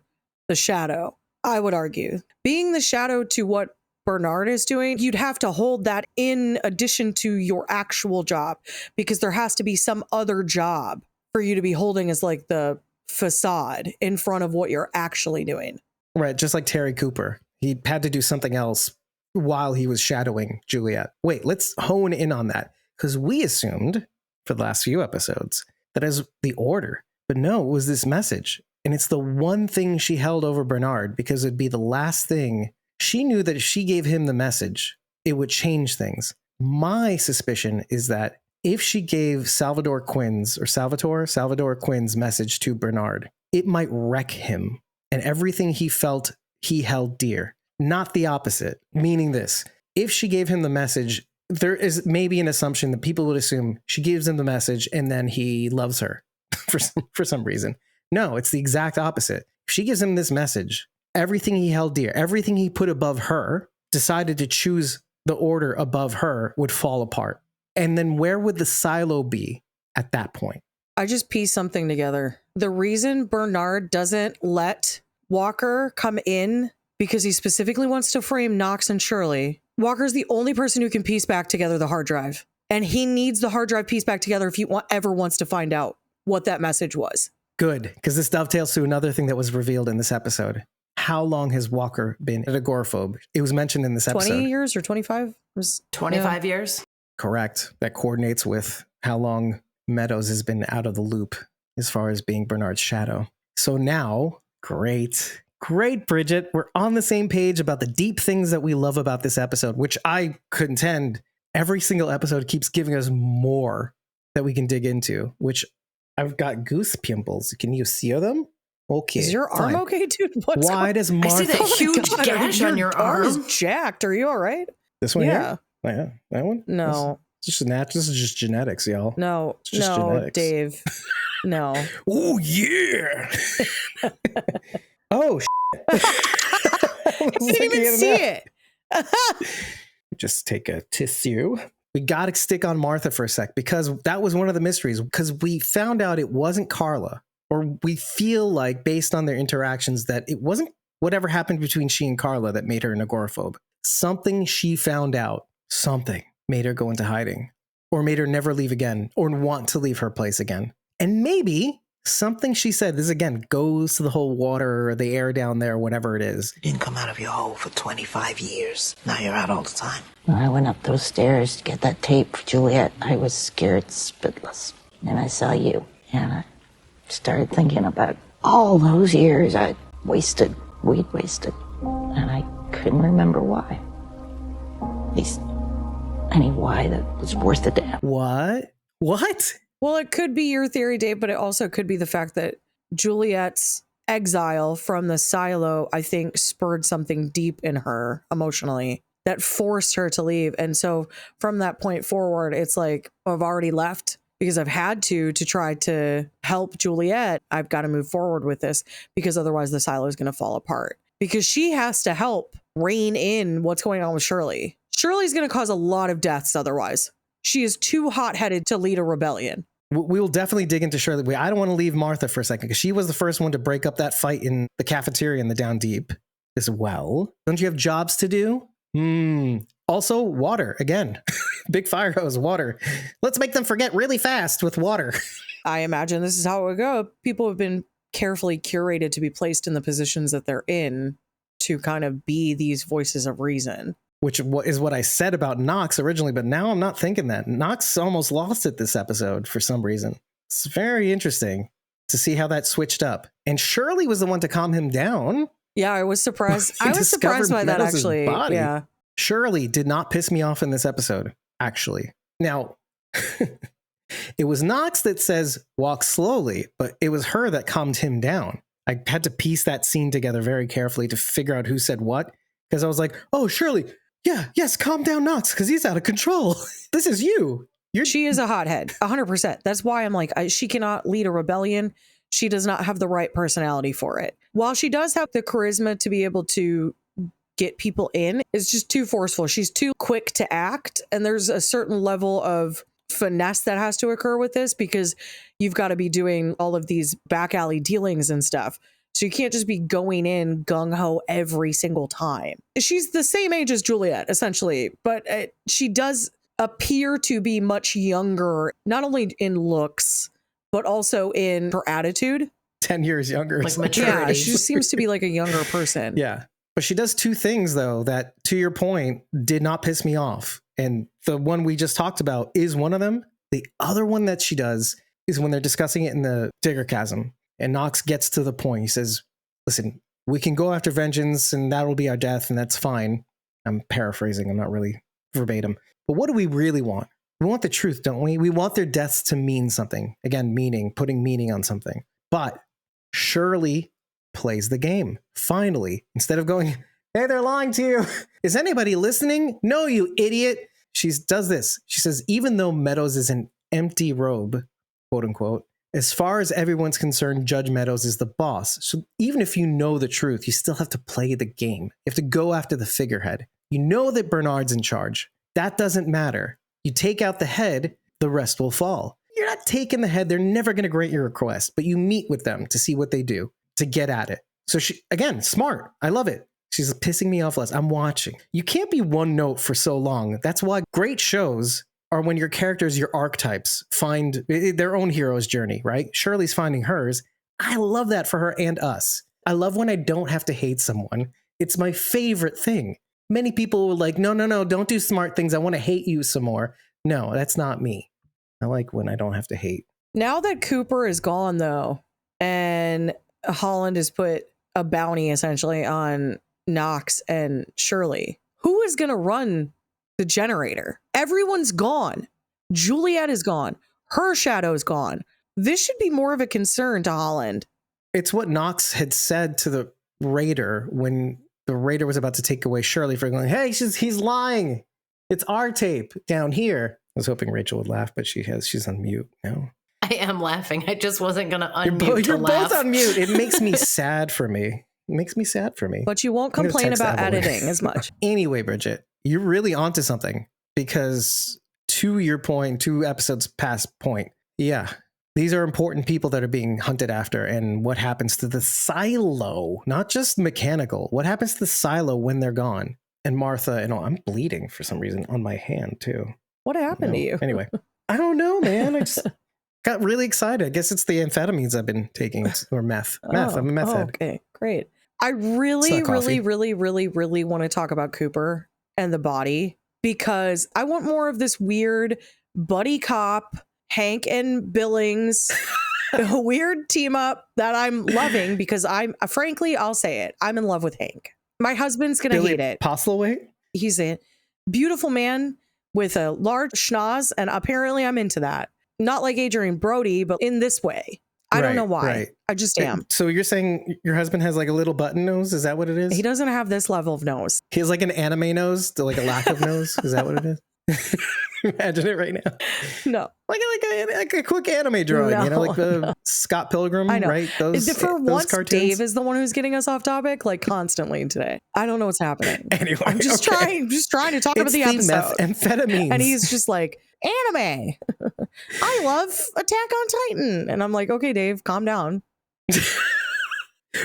the shadow. I would argue being the shadow to what Bernard is doing, you'd have to hold that in addition to your actual job, because there has to be some other job for you to be holding as like the facade in front of what you're actually doing. Right. Just like Terry Cooper. He had to do something else while he was shadowing Juliet. Wait, let's hone in on that, because we assumed for the last few episodes that as the order, but no, it was this message. And it's the one thing she held over Bernard because it'd be the last thing. She knew that if she gave him the message, it would change things. My suspicion is that if she gave Salvador Quinn's message to Bernard, it might wreck him and everything he felt he held dear. Not the opposite, meaning this. If she gave him the message, there is maybe an assumption that people would assume she gives him the message and then he loves her for some reason. No, it's the exact opposite. If she gives him this message, everything he held dear, everything he put above her, decided to choose the order above her, would fall apart. And then where would the silo be at that point? I just pieced something together. The reason Bernard doesn't let Walker come in because he specifically wants to frame Knox and Shirley. Walker's the only person who can piece back together the hard drive. And he needs the hard drive pieced back together if he ever wants to find out what that message was. Good, because this dovetails to another thing that was revealed in this episode. How long has Walker been an agoraphobe? It was mentioned in this episode. 20 years or 25? 25 years. Correct. That coordinates with how long Meadows has been out of the loop as far as being Bernard's shadow. So now, great, Bridget. We're on the same page about the deep things that we love about this episode, which I contend every single episode keeps giving us more that we can dig into, which I've got goose pimples. Can you see them? Okay. Is your arm fine. okay, dude? Why does Martha... I see that huge gash on your arm. Is jacked. Are you all right? This one Yeah. here? Yeah. That one? No. This is just genetics, y'all. No. It's just No, genetics. Dave. No. Oh, yeah. Oh, I didn't even see it. Just take a tissue. We got to stick on Martha for a sec, because that was one of the mysteries, because we found out it wasn't Carla, or we feel like based on their interactions that it wasn't whatever happened between she and Carla that made her an agoraphobe. Something she found out, something made her go into hiding, or made her never leave again, or want to leave her place again. And maybe something she said, this again goes to the whole water or the air down there, whatever it is. You didn't come out of your hole for 25 years. Now you're out all the time. When I went up those stairs to get that tape for Juliet, I was scared spitless. And I saw you, and I started thinking about all those years I'd wasted, we'd wasted. And I couldn't remember why. At least any why that was worth a damn. What? Well, it could be your theory, Dave, but it also could be the fact that Juliet's exile from the silo, I think, spurred something deep in her emotionally that forced her to leave. And so from that point forward, it's like, I've already left because I've had to try to help Juliet. I've got to move forward with this because otherwise the silo is going to fall apart, because she has to help rein in what's going on with Shirley. Shirley's going to cause a lot of deaths otherwise. She is too hot-headed to lead a rebellion. We will definitely dig into Shirley. I don't want to leave Martha for a second, because she was the first one to break up that fight in the cafeteria in the Down Deep as well. Don't you have jobs to do? Also, water. Again, big fire hose, water. Let's make them forget really fast with water. I imagine this is how it would go. People have been carefully curated to be placed in the positions that they're in to kind of be these voices of reason. Which is what I said about Knox originally, but now I'm not thinking that. Knox almost lost it this episode for some reason. It's very interesting. to see how that switched up. And Shirley was the one to calm him down. Yeah, I was surprised. He I was surprised by that, Meadows' actually. body. Yeah. Shirley did not piss me off in this episode, actually. Now, it was Knox that says, walk slowly, but it was her that calmed him down. I had to piece that scene together very carefully to figure out who said what, because I was like, oh, Shirley, yes, calm down Knox, because he's out of control. This is you. She is a hothead, 100%. That's why I'm like, she cannot lead a rebellion. She does not have the right personality for it. While she does have the charisma to be able to get people in, it's just too forceful. She's too quick to act. And there's a certain level of finesse that has to occur with this, because you've got to be doing all of these back alley dealings and stuff. So you can't just be going in gung-ho every single time. She's the same age as Juliet, essentially, but she does appear to be much younger, not only in looks, but also in her attitude. 10 years younger. Like maturity. Yeah, she seems to be like a younger person. Yeah. But she does two things, though, that, to your point, did not piss me off. And the one we just talked about is one of them. The other one that she does is when they're discussing it in the Digger Chasm. And Knox gets to the point. He says, listen, we can go after vengeance and that'll be our death, and that's fine. I'm paraphrasing. I'm not really verbatim. But what do we really want? We want the truth, don't we? We want their deaths to mean something. Again, meaning, putting meaning on something. But Shirley plays the game. Finally, instead of going, hey, they're lying to you. Is anybody listening? No, you idiot. She does this. She says, even though Meadows is an empty robe, quote unquote, as far as everyone's concerned, Judge Meadows is the boss. So even if you know the truth, you still have to play the game. You have to go after the figurehead. You know that Bernard's in charge. That doesn't matter. You take out the head, the rest will fall. You're not taking the head. They're never going to grant your request, but you meet with them to see what they do, to get at it. So she, again, smart. I love it. She's pissing me off less. I'm watching. You can't be one note for so long. That's why great shows are when your characters, your archetypes, find their own hero's journey, right? Shirley's finding hers. I love that for her and us. I love when I don't have to hate someone. It's my favorite thing. Many people were like, no, don't do smart things. I want to hate you some more. No, that's not me. I like when I don't have to hate. Now that Cooper is gone, though, and Holland has put a bounty essentially on Knox and Shirley, who is going to run the generator? Everyone's gone. Juliet is gone. Her shadow's gone. This should be more of a concern to Holland. It's what Knox had said to the Raider when the Raider was about to take away Shirley for going, hey, he's lying. It's our tape down here. I was hoping Rachel would laugh, but she's on mute now. I am laughing. I just wasn't going to unmute You're to laugh. both on mute. It makes me sad for me. It makes me sad for me. But you won't complain about editing as much. Anyway, Bridget, you're really onto something, because to your point, 2 episodes past point, yeah, these are important people that are being hunted after, and what happens to the silo, not just mechanical, what happens to the silo when they're gone? And Martha, and I'm bleeding for some reason on my hand too. What happened to you? Anyway, I don't know, man. I just got really excited. I guess it's the amphetamines I've been taking, or meth. I'm a meth head. Okay, great. I really want to talk about Cooper and the body, because I want more of this weird buddy cop, Hank and Billings, weird team up that I'm loving, because frankly, I'll say it, I'm in love with Hank. My husband's going to hate it. Postlethwaite? He's a beautiful man with a large schnoz, and apparently I'm into that. Not like Adrian Brody, but in this way. I don't know why. Right. I just am. So you're saying your husband has like a little button nose? Is that what it is? He doesn't have this level of nose. He has like an anime nose, like a lack of nose. Is that what it is? Imagine it right now. No. Like a quick anime drawing, no. Scott Pilgrim, I know. Right? For once, cartoons? Dave is the one who's getting us off topic, like constantly today. I don't know what's happening. Anyway, I'm just trying to talk about the episode. Methamphetamines. And he's just like, anime. I love Attack on Titan. And I'm like, okay, Dave, calm down.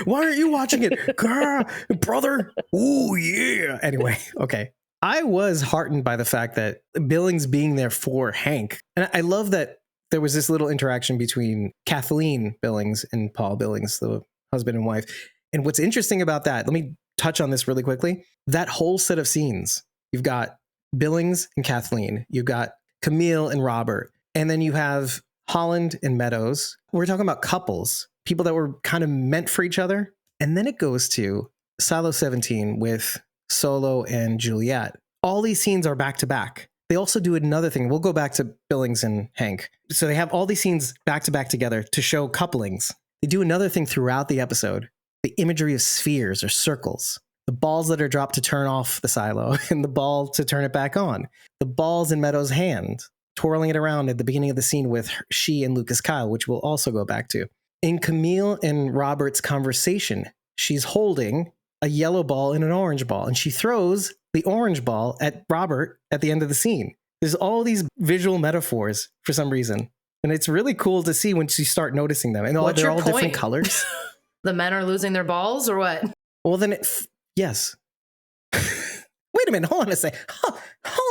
Why aren't you watching it? Girl, brother. Ooh, yeah. Anyway, okay. I was heartened by the fact that Billings being there for Hank. And I love that there was this little interaction between Kathleen Billings and Paul Billings, the husband and wife. And what's interesting about that, let me touch on this really quickly. That whole set of scenes, you've got Billings and Kathleen, you've got Camille and Robert, and then you have Holland and Meadows. We're talking about couples, people that were kind of meant for each other. And then it goes to Silo 17 with Solo and Juliet. All these scenes are back to back. They also do another thing. We'll go back to Billings and Hank. So they have all these scenes back to back together to show couplings. They do another thing throughout the episode. The imagery of spheres or circles. The balls that are dropped to turn off the silo and the ball to turn it back on. The balls in Meadows' hand, twirling it around at the beginning of the scene with she and Lucas Kyle, which we'll also go back to. In Camille and Robert's conversation, she's holding a yellow ball and an orange ball, and she throws the orange ball at Robert at the end of the scene. There's all these visual metaphors for some reason. And it's really cool to see when you start noticing them. And they're all different colors. The men are losing their balls or what? Well, then yes. Wait a minute. Hold on a second. Hold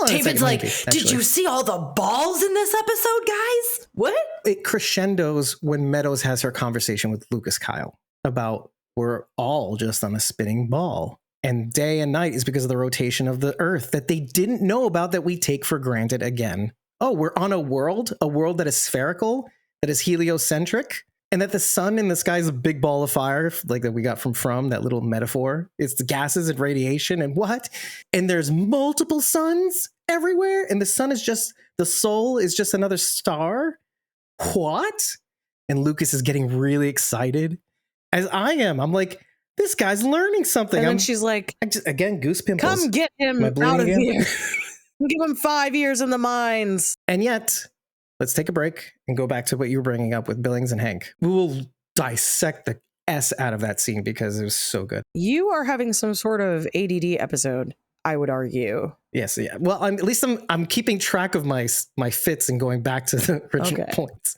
on David's a second. like, Actually. did you see all the balls in this episode, guys? What? It crescendos when Meadows has her conversation with Lucas Kyle about we're all just on a spinning ball. And day and night is because of the rotation of the Earth that they didn't know about, that we take for granted again. Oh, we're on a world that is spherical, that is heliocentric, and that the sun in the sky is a big ball of fire, like that we got from that little metaphor. It's the gases and radiation and what? And there's multiple suns everywhere, and the sun is just, the soul is just another star? What? And Lucas is getting really excited, as I am. I'm like, this guy's learning something. And then she's like, again, goose pimples. come get him out of here. Give him 5 years in the mines. And yet, let's take a break and go back to what you were bringing up with Billings and Hank. We will dissect the S out of that scene because it was so good. You are having some sort of ADD episode, I would argue. Yes, yeah. Well, at least I'm keeping track of my fits and going back to the original points.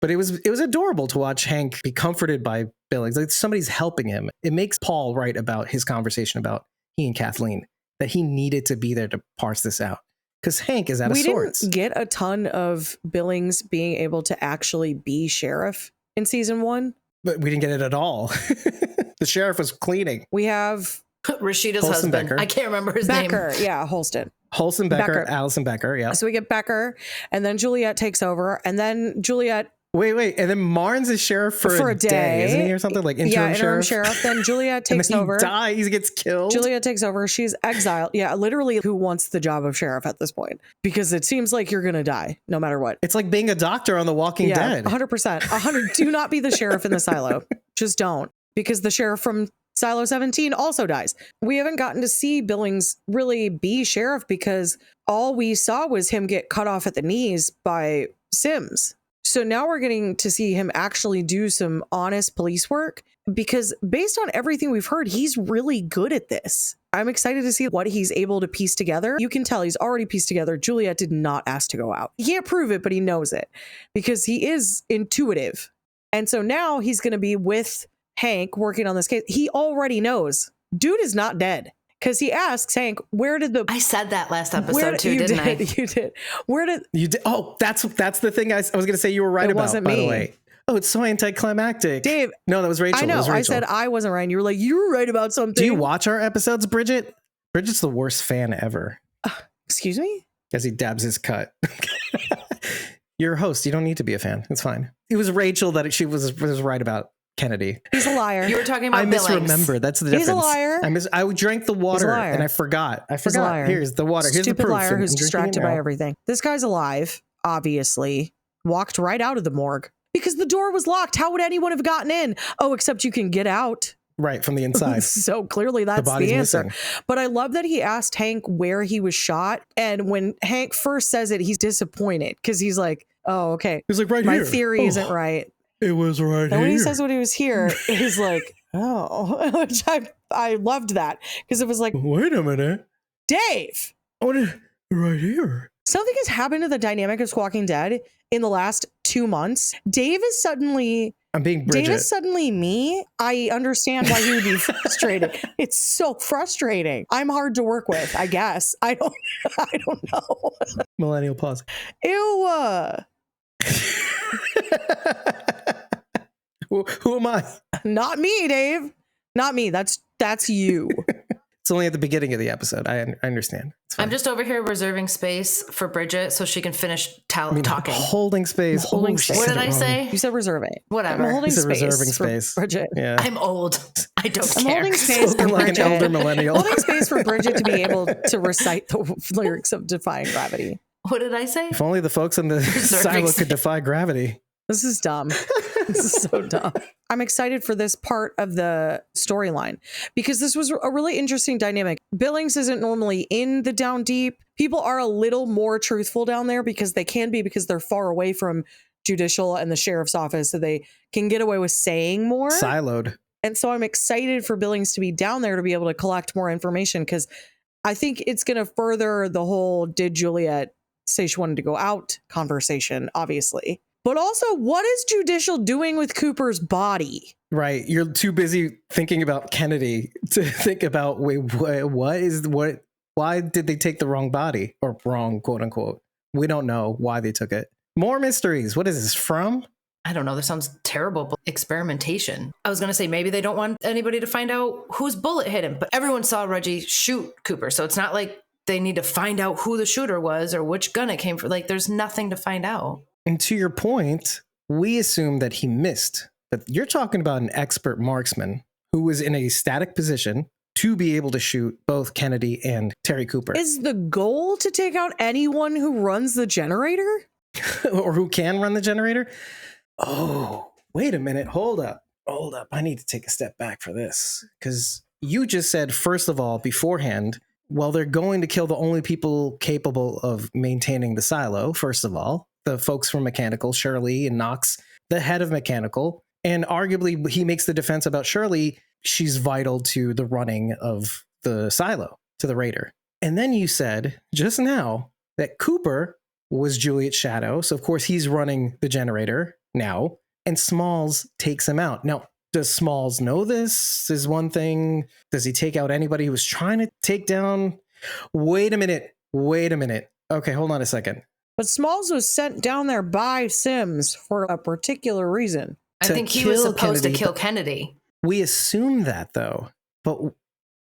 But it was adorable to watch Hank be comforted by Billings. Like somebody's helping him. It makes Paul right about his conversation about he and Kathleen, that he needed to be there to parse this out. Because Hank is out of sorts. We didn't get a ton of Billings being able to actually be sheriff in season 1. But we didn't get it at all. The sheriff was cleaning. We have Rashida's Holston husband. Becker. I can't remember his Becker. name. Yeah, Holston. Holston Becker, Allison Becker, yeah. So we get Becker, and then Juliet takes over, and then Juliet... Wait, and then Marnes is sheriff for a day, isn't he, or something? Like interim sheriff? Then Juliet takes and then over. He dies, he gets killed. Juliet takes over. She's exiled. Yeah, literally, who wants the job of sheriff at this point? Because it seems like you're going to die no matter what. It's like being a doctor on The Walking Dead. 100%. Do not be the sheriff in the silo. Just don't. Because the sheriff from Silo 17 also dies. We haven't gotten to see Billings really be sheriff because all we saw was him get cut off at the knees by Sims. So now we're getting to see him actually do some honest police work because based on everything we've heard, he's really good at this. I'm excited to see what he's able to piece together. You can tell he's already pieced together. Juliet did not ask to go out. He can't prove it, but he knows it because he is intuitive. And so now he's going to be with Hank working on this case. He already knows dude is not dead. Because he asks Hank, where did the... I said that last episode too, didn't I? You did. Where did... You did. Oh, that's the thing I was going to say you were right about, wasn't by me. the way. Oh, it's so anticlimactic. Dave. No, that was Rachel. I know. It was Rachel. I said I wasn't right. And you were like, you were right about something. Do you watch our episodes, Bridget? Bridget's the worst fan ever. Excuse me? As he dabs his cut. You're a host. You don't need to be a fan. It's fine. It was Rachel that she was right about Kennedy. He's a liar. You were talking about I Billings. misremember. That's the difference. He's a liar. I drank the water and I forgot. He's a liar. Here's the water. Here's Stupid the proof. liar who's I'm drinking it distracted by now. everything. This guy's alive, obviously. Walked right out of the morgue because the door was locked. How would anyone have gotten in? Oh, except you can get out. Right, from the inside. So clearly that's the answer. Missing. But I love that he asked Hank where he was shot. And when Hank first says it, he's disappointed because he's like, oh, okay. He's like, right My here. My theory isn't right. It was right and here. When he says when he was here, he's like, oh, which I loved that because it was like, wait a minute, Dave. Right here. Something has happened to the dynamic of Walking Dead in the last 2 months. Dave is suddenly. I'm being Bridget. Dave is suddenly me. I understand why he would be frustrated. It's so frustrating. I'm hard to work with, I guess. I don't know. Millennial pause. Ew. Who am I? Not me, Dave. Not me. That's you. It's only at the beginning of the episode. I understand. I'm just over here reserving space for Bridget so she can finish talking. Holding space. Holding space. What did I say? You said reserving. Whatever. I'm holding space reserving for space. Bridget. Yeah. I'm old. I don't I'm care. holding space for Spoken like an Bridget. elder millennial. Holding space for Bridget to be able to recite the lyrics of Defying Gravity. What did I say? If only the folks in the silo could defy gravity. This is dumb. This is so dumb. I'm excited for this part of the storyline because this was a really interesting dynamic. Billings isn't normally in the Down Deep. People are a little more truthful down there because they can be, because they're far away from judicial and the sheriff's office, so they can get away with saying more. Siloed. And so I'm excited for Billings to be down there to be able to collect more information, because I think it's going to further the whole did Juliet say she wanted to go out conversation, obviously. But also, what is judicial doing with Cooper's body? Right. You're too busy thinking about Kennedy to think about, why did they take the wrong body, or wrong, quote unquote? We don't know why they took it. More mysteries. What is this from? I don't know. This sounds terrible, but experimentation. I was going to say maybe they don't want anybody to find out whose bullet hit him, but everyone saw Reggie shoot Cooper. So it's not like they need to find out who the shooter was or which gun it came from. Like, there's nothing to find out. And to your point, we assume that he missed, but you're talking about an expert marksman who was in a static position to be able to shoot both Kennedy and Terry Cooper. Is the goal to take out anyone who runs the generator? Or who can run the generator? Oh, wait a minute. Hold up. I need to take a step back for this, because you just said, first of all, beforehand, well, they're going to kill the only people capable of maintaining the silo, first of all. The folks from Mechanical, Shirley and Knox, the head of Mechanical. And arguably, he makes the defense about Shirley. She's vital to the running of the silo, to the Raider. And then you said just now that Cooper was Juliet's shadow. So, of course, he's running the generator now. And Smalls takes him out. Now, does Smalls know this is one thing? Does he take out anybody who was trying to take down? Wait a minute. Okay, hold on a second. But Smalls was sent down there by Sims for a particular reason. I think he was supposed to kill Kennedy. We assume that, though. But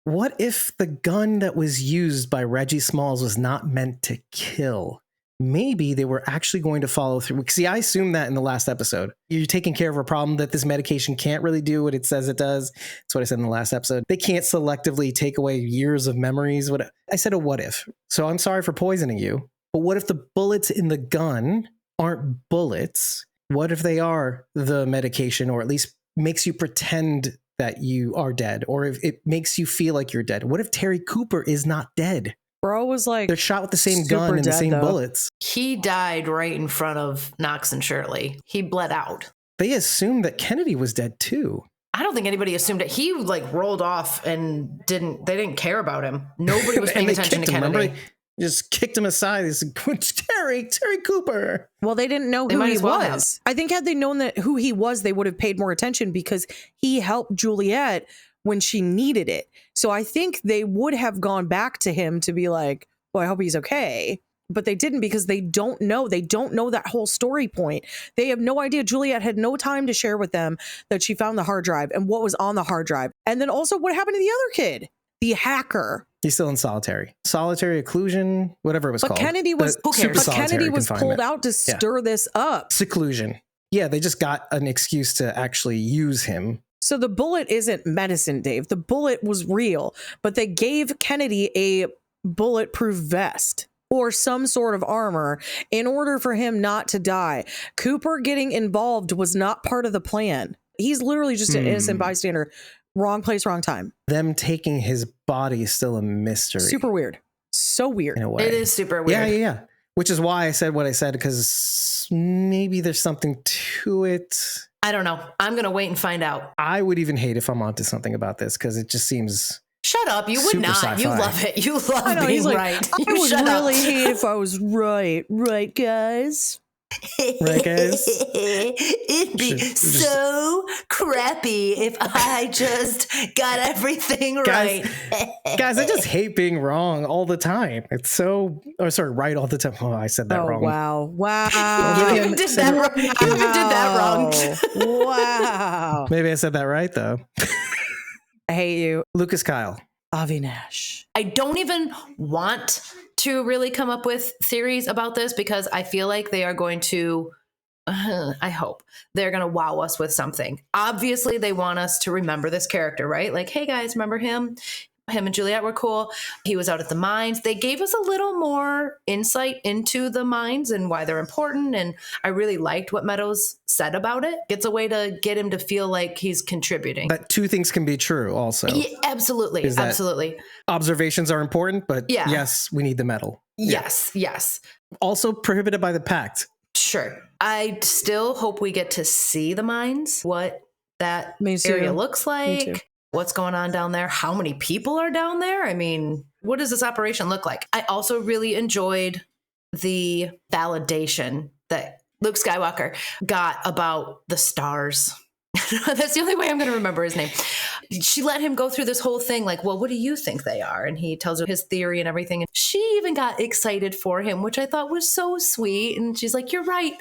what if the gun that was used by Reggie Smalls was not meant to kill? Maybe they were actually going to follow through. See, I assumed that in the last episode. You're taking care of a problem that this medication can't really do what it says it does. That's what I said in the last episode. They can't selectively take away years of memories. I said a what if. So I'm sorry for poisoning you. But what if the bullets in the gun aren't bullets? What if they are the medication, or at least makes you pretend that you are dead, or if it makes you feel like you're dead? What if Terry Cooper is not dead? Bro was like, they're shot with the same gun and the same bullets. He died right in front of Knox and Shirley. He bled out. They assumed that Kennedy was dead too. I don't think anybody assumed it. He rolled off and they didn't care about him. Nobody was paying attention to Kennedy. Remember? Just kicked him aside. They said, Terry Cooper. Well, they didn't know who he was. I think had they known that who he was, they would have paid more attention, because he helped Juliet when she needed it. So I think they would have gone back to him to be like, well, I hope he's okay. But they didn't, because they don't know. They don't know that whole story point. They have no idea. Juliet had no time to share with them that she found the hard drive and what was on the hard drive. And then also what happened to the other kid, the hacker. He's still in solitary occlusion, whatever it was called. Kennedy was pulled out to stir this up. Seclusion. Yeah, they just got an excuse to actually use him. So the bullet isn't medicine, Dave. The bullet was real, but they gave Kennedy a bulletproof vest or some sort of armor in order for him not to die. Cooper getting involved was not part of the plan. He's literally just an innocent bystander. Wrong place, wrong time. Them taking his body is still a mystery. Super weird. So weird. In a way. It is super weird. Yeah. Which is why I said what I said, because maybe there's something to it. I don't know. I'm going to wait and find out. I would even hate if I'm onto something about this, because it just seems... Shut up. You would not. Sci-fi. You love it. You love being right. I would really hate if I was right. Right, guys? Right, guys? It'd be so crappy if I just got everything right. Guys, I just hate being wrong all the time. It's so... Oh, sorry, right all the time. Oh, I said that wrong. Wow. You even did that wrong. You even did that wrong. Wow. Maybe I said that right, though. I hate you. Lucas Kyle, Avi Nash. I don't even want to really come up with theories about this because I feel like they are going to, I hope they're going to wow us with something. Obviously, they want us to remember this character, right? Like, hey guys, remember him? Him and Juliet were cool. He was out at the mines. They gave us a little more insight into the mines and why they're important. And I really liked what Meadows said about it. It's a way to get him to feel like he's contributing. But two things can be true also. Yeah, absolutely. Is that Absolutely. Observations are important, but Yeah. yes, we need the medal. Yes. Yes. Also prohibited by the pact. Sure. I still hope we get to see the mines, what that Me too. area looks Me too. like, what's going on down there, how many people are down there. I mean, what does this operation look like? I also really enjoyed the validation that Luke Skywalker got about the stars. That's the only way I'm going to remember his name. She let him go through this whole thing like, well, what do you think they are? And he tells her his theory and everything. And she even got excited for him, which I thought was so sweet. And she's like, you're right.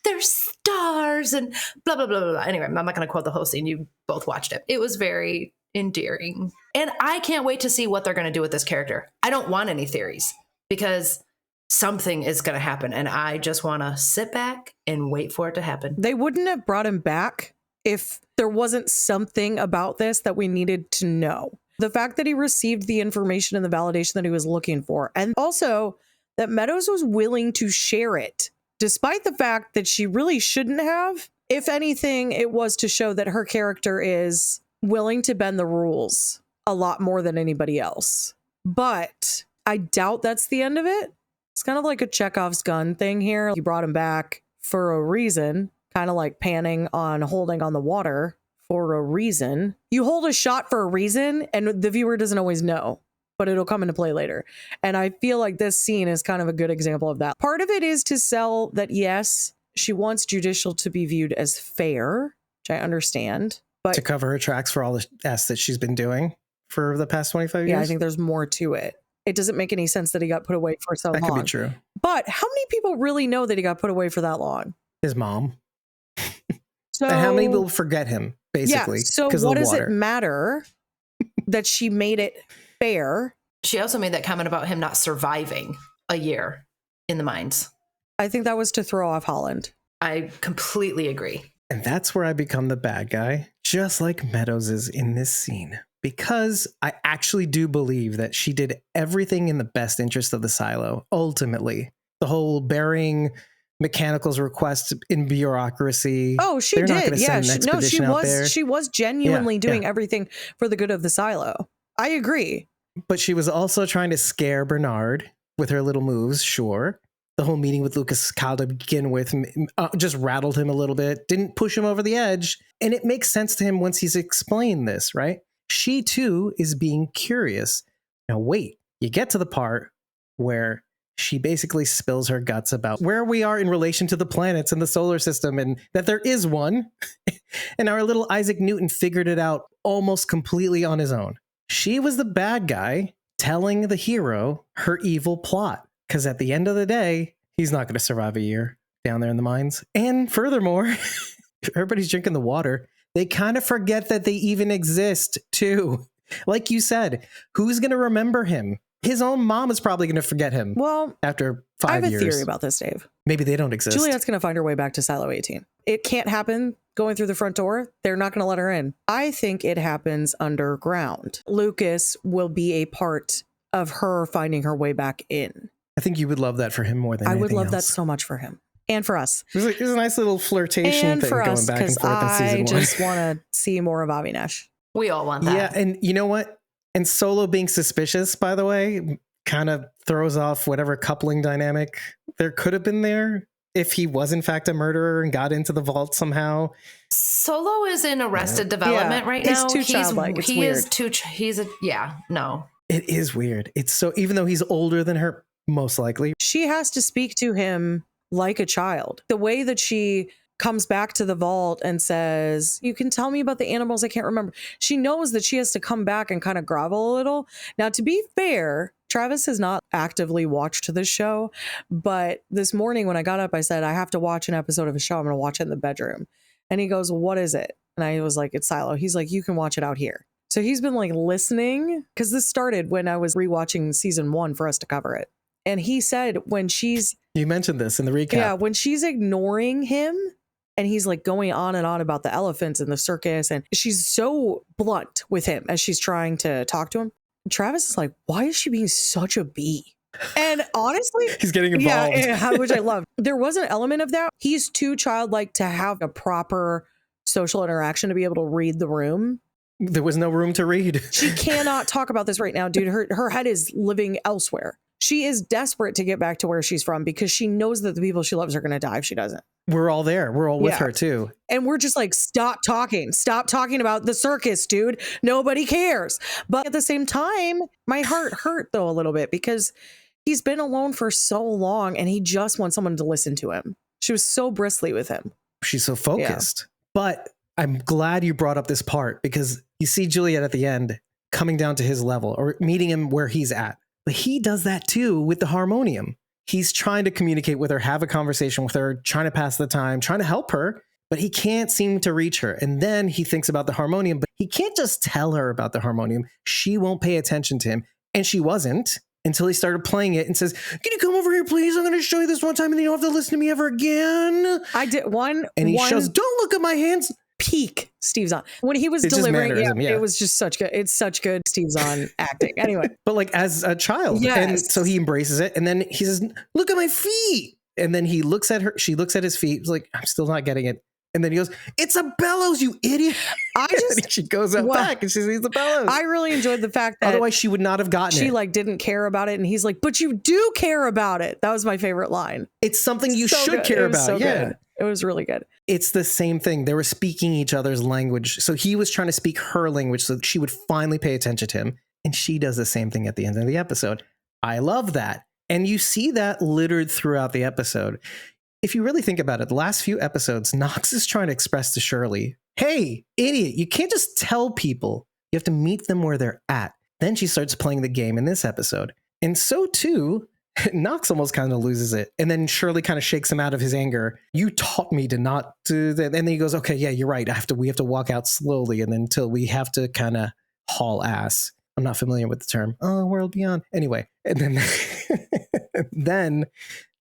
They're stars and blah, blah, blah, blah, blah. Anyway, I'm not going to quote the whole scene. You both watched it. It was very endearing. And I can't wait to see what they're going to do with this character. I don't want any theories because something is going to happen. And I just want to sit back and wait for it to happen. They wouldn't have brought him back if there wasn't something about this that we needed to know. The fact that he received the information and the validation that he was looking for, and also that Meadows was willing to share it, despite the fact that she really shouldn't have. If anything, it was to show that her character is willing to bend the rules a lot more than anybody else. But I doubt that's the end of it. It's kind of like a Chekhov's gun thing here. You brought him back for a reason. Kind of like panning on holding on the water for a reason. You hold a shot for a reason, and the viewer doesn't always know, but it'll come into play later. And I feel like this scene is kind of a good example of that. Part of it is to sell that, yes, she wants Judicial to be viewed as fair, which I understand. But to cover her tracks for all the S that she's been doing for the past 25 years. Yeah, I think there's more to it. It doesn't make any sense that he got put away for so long. That could be true. But how many people really know that he got put away for that long? His mom. So, and how many people forget him, basically? Yeah, so what does it matter that she made it fair? She also made that comment about him not surviving a year in the mines. I think that was to throw off Holland. I completely agree. And that's where I become the bad guy, just like Meadows is in this scene. Because I actually do believe that she did everything in the best interest of the silo, ultimately. The whole burying Mechanical's request in bureaucracy. Oh, she They're did. Not Yeah, send an expedition she was genuinely doing everything for the good of the silo. I agree. But she was also trying to scare Bernard with her little moves, sure. The whole meeting with Lucas Kyle to begin with just rattled him a little bit, didn't push him over the edge. And it makes sense to him once he's explained this, right? She too is being curious. Now, wait, you get to the part where she basically spills her guts about where we are in relation to the planets and the solar system and that there is one. And our little Isaac Newton figured it out almost completely on his own. She was the bad guy telling the hero her evil plot. Because at the end of the day, he's not going to survive a year down there in the mines. And furthermore, everybody's drinking the water. They kind of forget that they even exist too. Like you said, who's going to remember him? His own mom is probably going to forget him. Well, after 5 years. I have a theory about this, Dave. Maybe they don't exist. Juliet's going to find her way back to Silo 18. It can't happen going through the front door. They're not going to let her in. I think it happens underground. Lucas will be a part of her finding her way back in. I think you would love that for him more than anything else. I would love that so much for him. And for us. There's a nice little flirtation and thing for going us, back and forth in season 1. I just want to see more of Avi Nash. We all want that. Yeah, and you know what? And Solo being suspicious, by the way, kind of throws off whatever coupling dynamic there could have been there if he was in fact a murderer and got into the vault somehow. Solo is in Arrested Development right now. He's too childlike. It's weird. No. It is weird. It's so, even though he's older than her, most likely. She has to speak to him like a child. The way that she comes back to the vault and says, you can tell me about the animals I can't remember. She knows that she has to come back and kind of grovel a little. Now, to be fair, Travis has not actively watched the show, but this morning when I got up, I said, I have to watch an episode of a show. I'm going to watch it in the bedroom. And he goes, what is it? And I was like, it's Silo. He's like, you can watch it out here. So he's been like listening, because this started when I was rewatching season 1 for us to cover it. And he said when she's... You mentioned this in the recap. Yeah, when she's ignoring him and he's like going on and on about the elephants and the circus, and she's so blunt with him as she's trying to talk to him. Travis is like, why is she being such a bee? And honestly, he's getting involved. Yeah, which I love. There was an element of that. He's too childlike to have a proper social interaction to be able to read the room. There was no room to read. She cannot talk about this right now, dude. Her head is living elsewhere. She is desperate to get back to where she's from because she knows that the people she loves are going to die if she doesn't. We're all there. We're all with her too. And we're just like, stop talking. Stop talking about the circus, dude. Nobody cares. But at the same time, my heart hurt though a little bit because he's been alone for so long and he just wants someone to listen to him. She was so bristly with him. She's so focused. But I'm glad you brought up this part because you see Juliet at the end coming down to his level or meeting him where he's at. But he does that too with the harmonium. He's trying to communicate with her, have a conversation with her, trying to pass the time, trying to help her, but he can't seem to reach her. And then he thinks about the harmonium, but he can't just tell her about the harmonium. She won't pay attention to him. And she wasn't until he started playing it and says, can you come over here, please? I'm going to show you this one time and then you don't have to listen to me ever again. I did one. And he one shows, don't look at my hands. Peak Steve Zahn. When he was It's delivering, just it was just such good. It's such good Steve Zahn acting. Anyway. But like as a child. Yes. And so he embraces it. And then he says, look at my feet. And then he looks at her. She looks at his feet. He's like, I'm still not getting it. And then he goes, it's a bellows, you idiot. She goes up back and she sees the bellows. I really enjoyed the fact that otherwise she would not have gotten it. She like didn't care about it. And he's like, but you do care about it. That was my favorite line. It's something you should good. care It was about. so Yeah. good. It was really good. It's the same thing. They were speaking each other's language. So he was trying to speak her language so that she would finally pay attention to him. And she does the same thing at the end of the episode. I love that. And you see that littered throughout the episode. If you really think about it, the last few episodes, Knox is trying to express to Shirley, hey, idiot, you can't just tell people. You have to meet them where they're at. Then she starts playing the game in this episode. And so too, Knox almost kind of loses it. And then Shirley kind of shakes him out of his anger. You taught me to not do that. And then he goes, okay, yeah, you're right. We have to walk out slowly. And then until we have to kind of haul ass. I'm not familiar with the term. Oh, world beyond. Anyway. And then, then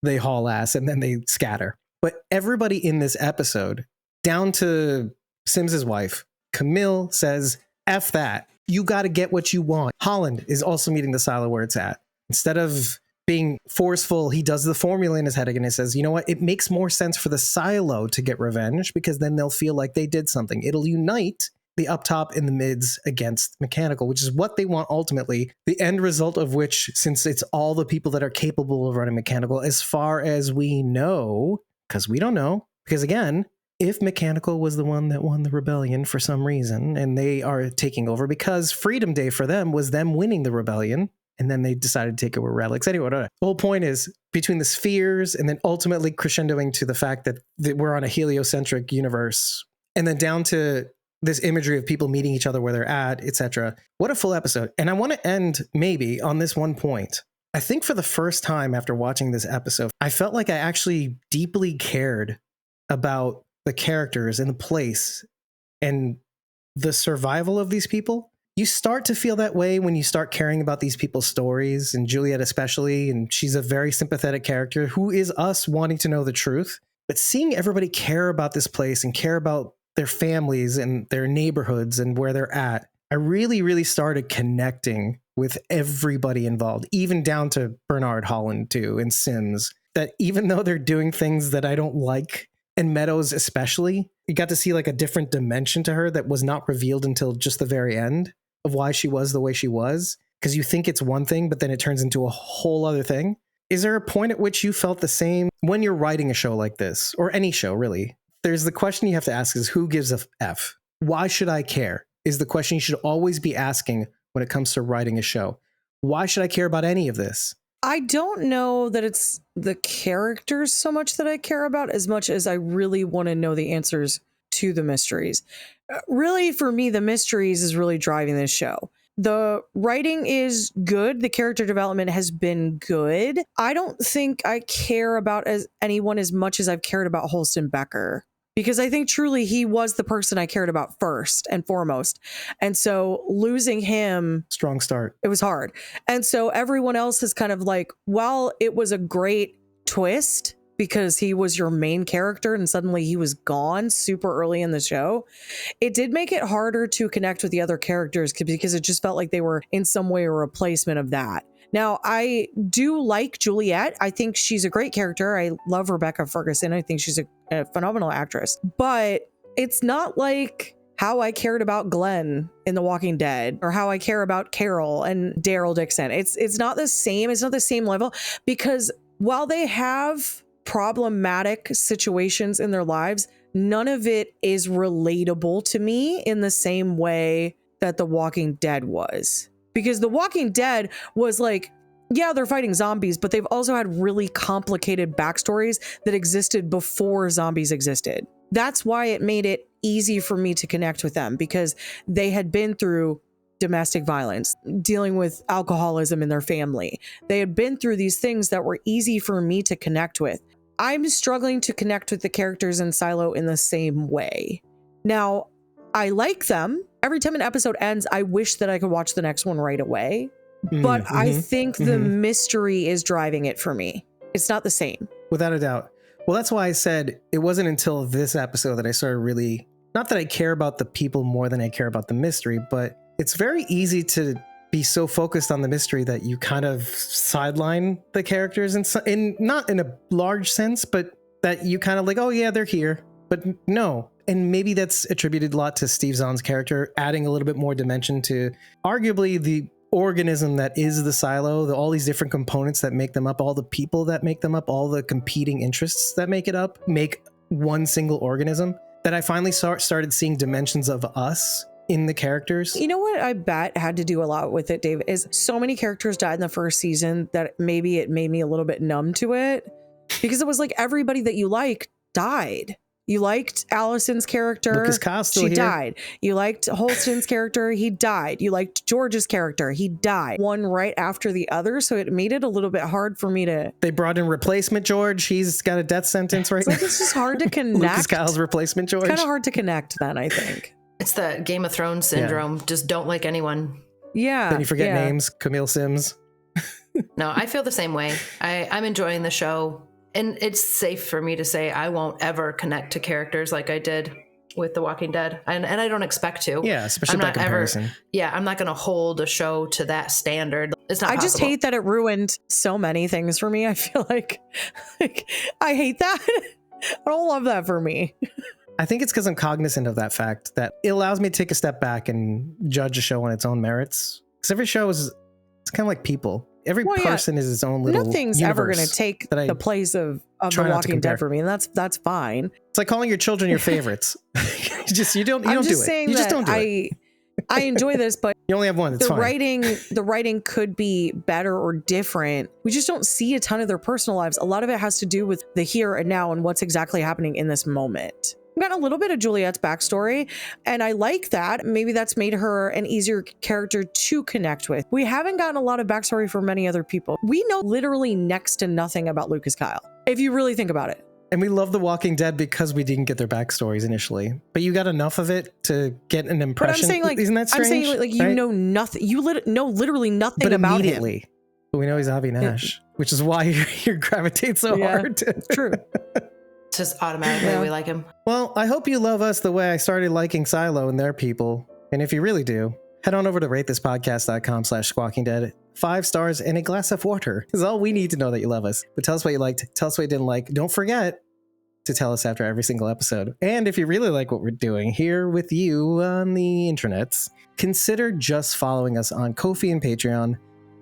they haul ass and then they scatter. But everybody in this episode, down to Sims's wife, Camille says, F that. You got to get what you want. Holland is also meeting the silo where it's at. Instead of being forceful, he does the formula in his head again and says, you know what? It makes more sense for the silo to get revenge because then they'll feel like they did something. It'll unite the up top and the mids against mechanical, which is what they want ultimately. The end result of which, since it's all the people that are capable of running mechanical, as far as we know, because we don't know, because again, if mechanical was the one that won the rebellion for some reason and they are taking over because Freedom Day for them was them winning the rebellion, and then they decided to take over relics. Anyway, the whole point is between the spheres and then ultimately crescendoing to the fact that we're on a heliocentric universe and then down to this imagery of people meeting each other where they're at, etc. What a full episode. And I want to end maybe on this one point. I think for the first time after watching this episode, I felt like I actually deeply cared about the characters and the place and the survival of these people. You start to feel that way when you start caring about these people's stories, and Juliet especially, and she's a very sympathetic character who is us wanting to know the truth. But seeing everybody care about this place and care about their families and their neighborhoods and where they're at, I really, really started connecting with everybody involved, even down to Bernard Holland too, and Sims, that even though they're doing things that I don't like, and Meadows especially, you got to see like a different dimension to her that was not revealed until just the very end of why she was the way she was. Because you think it's one thing, but then it turns into a whole other thing. Is there a point at which you felt the same when you're writing a show like this, or any show really? There's the question you have to ask is, who gives a F? Why should I care? Is the question you should always be asking when it comes to writing a show. Why should I care about any of this? I don't know that it's the characters so much that I care about as much as I really want to know the answers to the mysteries. Really, for me, the mysteries is really driving this show. The writing is good. The character development has been good. I don't think I care about anyone as much as I've cared about Holston Becker because I think truly he was the person I cared about first and foremost. And so losing him, Strong start. it was hard. And so everyone else is kind of like, while it was a great twist because he was your main character and suddenly he was gone super early in the show, it did make it harder to connect with the other characters because it just felt like they were in some way a replacement of that. Now, I do like Juliet. I think she's a great character. I love Rebecca Ferguson. I think she's a phenomenal actress. But it's not like how I cared about Glenn in The Walking Dead or how I care about Carol and Daryl Dixon. It's not the same. It's not the same level, because while they have problematic situations in their lives, none of it is relatable to me in the same way that The Walking Dead was. Because The Walking Dead was like, yeah, they're fighting zombies, but they've also had really complicated backstories that existed before zombies existed. That's why it made it easy for me to connect with them, because they had been through domestic violence, dealing with alcoholism in their family. They had been through these things that were easy for me to connect with. I'm struggling to connect with the characters in Silo in the same way. Now, I like them. Every time an episode ends, I wish that I could watch the next one right away. But I think the mystery is driving it for me. It's not the same. Without a doubt. Well, that's why I said it wasn't until this episode that I started really, not that I care about the people more than I care about the mystery, but it's very easy to be so focused on the mystery that you kind of sideline the characters in not in a large sense, but that you kind of like, oh yeah, they're here, but no. And maybe that's attributed a lot to Steve Zahn's character, adding a little bit more dimension to arguably the organism that is the Silo, all these different components that make them up, all the people that make them up, all the competing interests that make it up, make one single organism, that I finally started seeing dimensions of us in the characters. You know what I bet had to do a lot with it, Dave, is so many characters died in the first season that maybe it made me a little bit numb to it, because it was like everybody that you liked died. You liked Allison's character. Lucas Kyle's still she here. died. You liked Holston's character. He died. You liked George's character. He died. One right after the other. So it made it a little bit hard for me to... They brought in replacement George. He's got a death sentence right now. It's just hard to connect. Lucas Kyle's replacement George. It's kind of hard to connect then, I think. It's that Game of Thrones syndrome. Yeah. Just don't like anyone. Yeah. Then you forget names. Camille Sims. No, I feel the same way. I'm enjoying the show. And it's safe for me to say I won't ever connect to characters like I did with The Walking Dead. And I don't expect to. Yeah, especially by comparison. I'm not going to hold a show to that standard. It's not I possible. just hate that it ruined so many things for me. I feel like I hate that. I don't love that for me. I think it's because I'm cognizant of that fact, that it allows me to take a step back and judge a show on its own merits. Because every show it's kind of like people. Every person is its own little Nothing's ever going to take the place of The Walking Dead for me, and that's fine. It's like calling your children your favorites. you don't do it. You just don't do it. I enjoy this, but you only have one. It's fine. The writing could be better or different. We just don't see a ton of their personal lives. A lot of it has to do with the here and now and what's exactly happening in this moment. We've got a little bit of Juliet's backstory, and I like that. Maybe that's made her an easier character to connect with. We haven't gotten a lot of backstory for many other people. We know literally next to nothing about Lucas Kyle, if you really think about it. And we love The Walking Dead because we didn't get their backstories initially, but you got enough of it to get an impression. But I'm saying, like, isn't that strange? I'm saying, like, you know nothing. You know literally nothing but about immediately. him. But we know he's Avi Nash, which is why you gravitate so hard. True. It's just automatically we like him. Well, I hope you love us the way I started liking Silo and their people. And if you really do, head on over to ratethispodcast.com/squawkingdead. 5 stars and a glass of water is all we need to know that you love us. But tell us what you liked. Tell us what you didn't like. Don't forget to tell us after every single episode. And if you really like what we're doing here with you on the internets, consider just following us on Ko-fi and Patreon.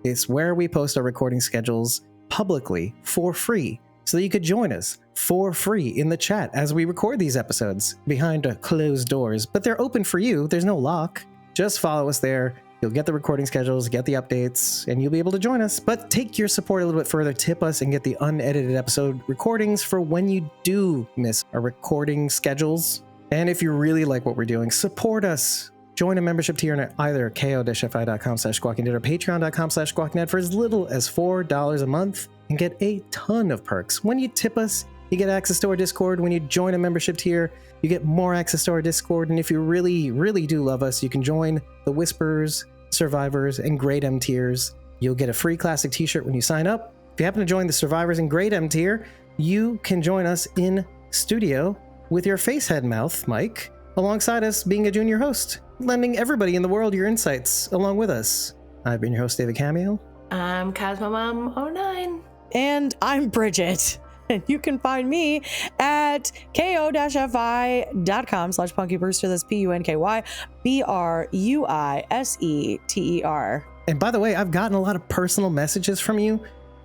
It's where we post our recording schedules publicly for free, so that you could join us for free in the chat as we record these episodes behind closed doors. But they're open for you. There's no lock. Just follow us there. You'll get the recording schedules, get the updates, and you'll be able to join us. But take your support a little bit further. Tip us and get the unedited episode recordings for when you do miss our recording schedules. And if you really like what we're doing, support us. Join a membership tier at either ko-fi.com/squawkingdead or patreon.com/squawkingdead for as little as $4 a month and get a ton of perks. When you tip us, You get access to our Discord. When you join a membership tier, you get more access to our Discord. And if you really, really do love us, you can join the Whisperers, Survivors, and Great M tiers. You'll get a free classic t-shirt when you sign up. If you happen to join the Survivors and Great M tier, you can join us in studio with your face, head, mouth mic, alongside us being a junior host, lending everybody in the world your insights along with us. I've been your host, David Cameo. I'm CosmoMom09. And I'm Bridget. And you can find me at ko-fi.com/punkybrewster. That's PUNKYBRUISETER. And by the way, I've gotten a lot of personal messages from you.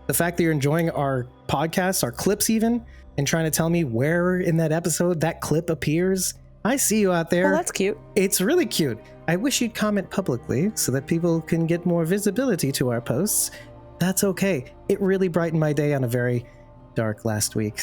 The fact that you're enjoying our podcasts, our clips even, and trying to tell me where in that episode that clip appears. I see you out there. Well, that's cute. It's really cute. I wish you'd comment publicly so that people can get more visibility to our posts. That's okay. It really brightened my day on a very dark last week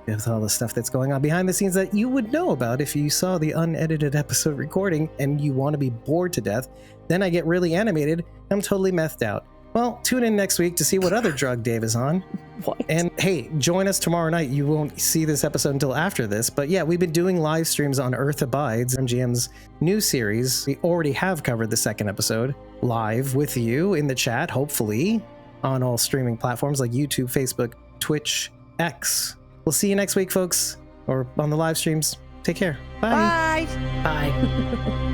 with all the stuff that's going on behind the scenes that you would know about if you saw the unedited episode recording and you want to be bored to death. Then I get really animated. I'm totally methed out. Well, tune in next week to see what other drug Dave is on. What? And hey, join us tomorrow night. You won't see this episode until after this. But yeah, we've been doing live streams on Earth Abides, MGM's new series. We already have covered the second episode live with you in the chat, hopefully, on all streaming platforms like YouTube, Facebook, Twitch, X. We'll see you next week, folks, or on the live streams. Take care. Bye. Bye. Bye.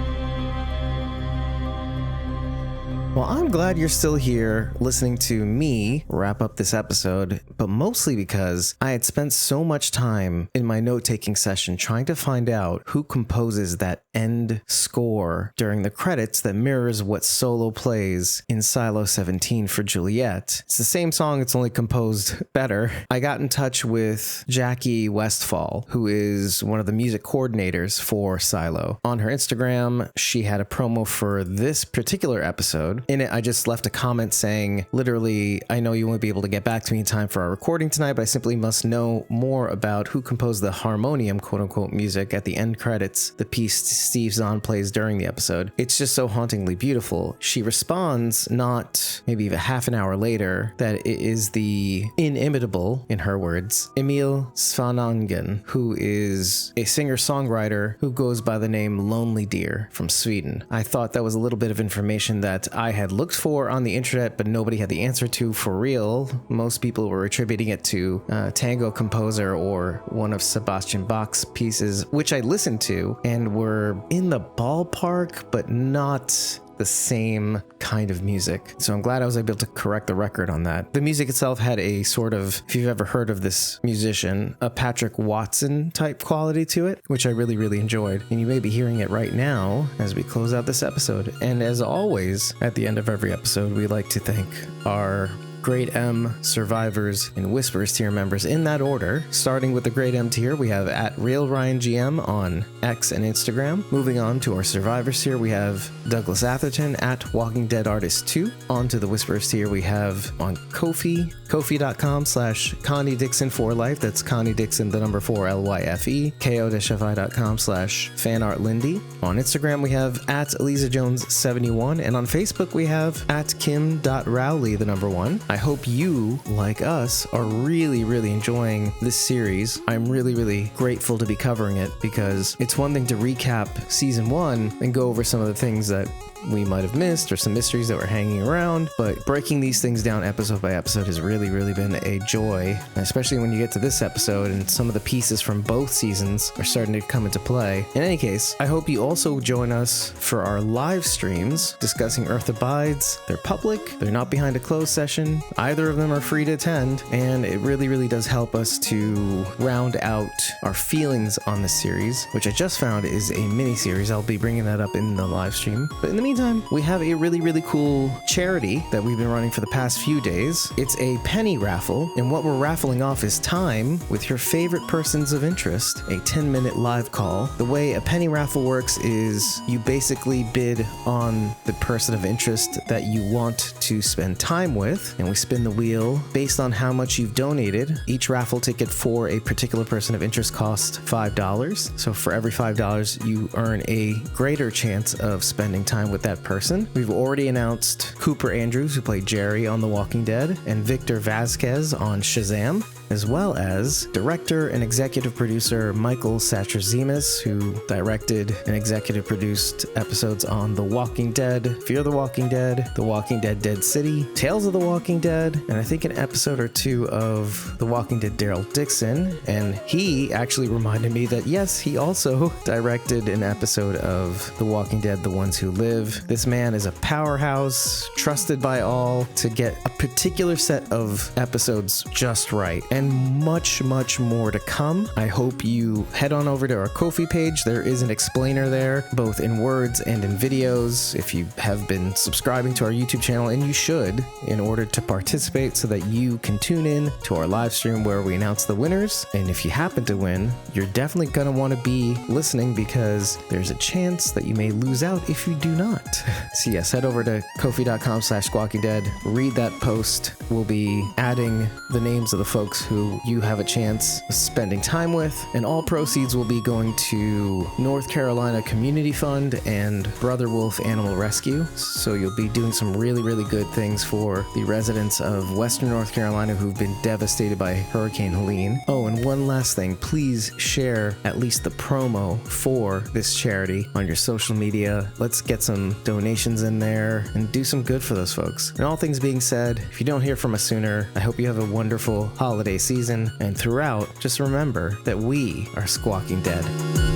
Well, I'm glad you're still here listening to me wrap up this episode, but mostly because I had spent so much time in my note-taking session trying to find out who composes that end score during the credits that mirrors what Solo plays in Silo 17 for Juliet. It's the same song, it's only composed better. I got in touch with Jackie Westfall, who is one of the music coordinators for Silo. On her Instagram, she had a promo for this particular episode. In it, I just left a comment saying, literally, I know you won't be able to get back to me in time for our recording tonight, but I simply must know more about who composed the Harmonium, quote-unquote, music at the end credits, the piece Steve Zahn plays during the episode. It's just so hauntingly beautiful. She responds, not maybe even half an hour later, that it is the inimitable, in her words, Emil Svanangen, who is a singer-songwriter who goes by the name Lonely Deer from Sweden. I thought that was a little bit of information that I had looked for on the internet, but nobody had the answer to for real. Most people were attributing it to Tango Composer or one of Sebastian Bach's pieces, which I listened to and were in the ballpark, but not the same kind of music. So I'm glad I was able to correct the record on that. The music itself had a sort of, if you've ever heard of this musician, a Patrick Watson type quality to it, which I really, really enjoyed. And you may be hearing it right now as we close out this episode. And as always, at the end of every episode, we like to thank our Great M, Survivors, and Whispers tier members in that order. Starting with the Great M tier, we have at RealRyanGM on X and Instagram. Moving on to our Survivors tier, we have Douglas Atherton at Walking Dead Artist 2. On to the Whispers tier, we have on Ko-fi, Ko-fi.com/Connie Dixon for life. That's Connie Dixon, the number 4 LYFE. ko-fi.com/fanartlindy. On Instagram, we have at Eliza Jones 71. And on Facebook, we have at Kim.Rowley, the number 1. I hope you, like us, are really, really enjoying this series. I'm really, really grateful to be covering it because it's one thing to recap season 1 and go over some of the things that we might have missed or some mysteries that were hanging around, but breaking these things down episode by episode has really, really been a joy, especially when you get to this episode and some of the pieces from both seasons are starting to come into play. In any case, I hope you also join us for our live streams discussing Earth Abides. They're public, they're not behind a closed session, either of them are free to attend, and it really, really does help us to round out our feelings on this series, which I just found is a mini-series. I'll be bringing that up in the live stream. But in the meantime, we have a really, really cool charity that we've been running for the past few days. It's a penny raffle, and what we're raffling off is time with your favorite persons of interest, a 10-minute live call. The way a penny raffle works is you basically bid on the person of interest that you want to spend time with, and we spin the wheel based on how much you've donated. Each raffle ticket for a particular person of interest costs $5. So for every $5, you earn a greater chance of spending time with that person. We've already announced Cooper Andrews, who played Jerry on The Walking Dead, and Victor Vasquez on Shazam. as well as director and executive producer Michael Satrazemis, who directed and executive produced episodes on The Walking Dead, Fear the Walking Dead, The Walking Dead Dead City, Tales of the Walking Dead, and I think an episode or two of The Walking Dead Daryl Dixon. And he actually reminded me that yes, he also directed an episode of The Walking Dead The Ones Who Live. This man is a powerhouse, trusted by all to get a particular set of episodes just right, and much more to come. I hope you head on over to our Ko-fi page. There is an explainer there, both in words and in videos, if you have been subscribing to our YouTube channel, and you should, in order to participate so that you can tune in to our live stream where we announce the winners. And if you happen to win, you're definitely going to want to be listening, because there's a chance that you may lose out if you do not. So yes, head over to ko-fi.com/squawkingdead, read that post. We'll be adding the names of the folks who you have a chance of spending time with, and all proceeds will be going to North Carolina Community Fund and Brother Wolf Animal Rescue. So you'll be doing some really good things for the residents of Western North Carolina who've been devastated by Hurricane Helene. Oh, and one last thing, please share at least the promo for this charity on your social media. Let's get some donations in there and do some good for those folks. And all things being said, if you don't hear from us sooner, I hope you have a wonderful holiday season, and throughout, just remember that we are Squawking Dead.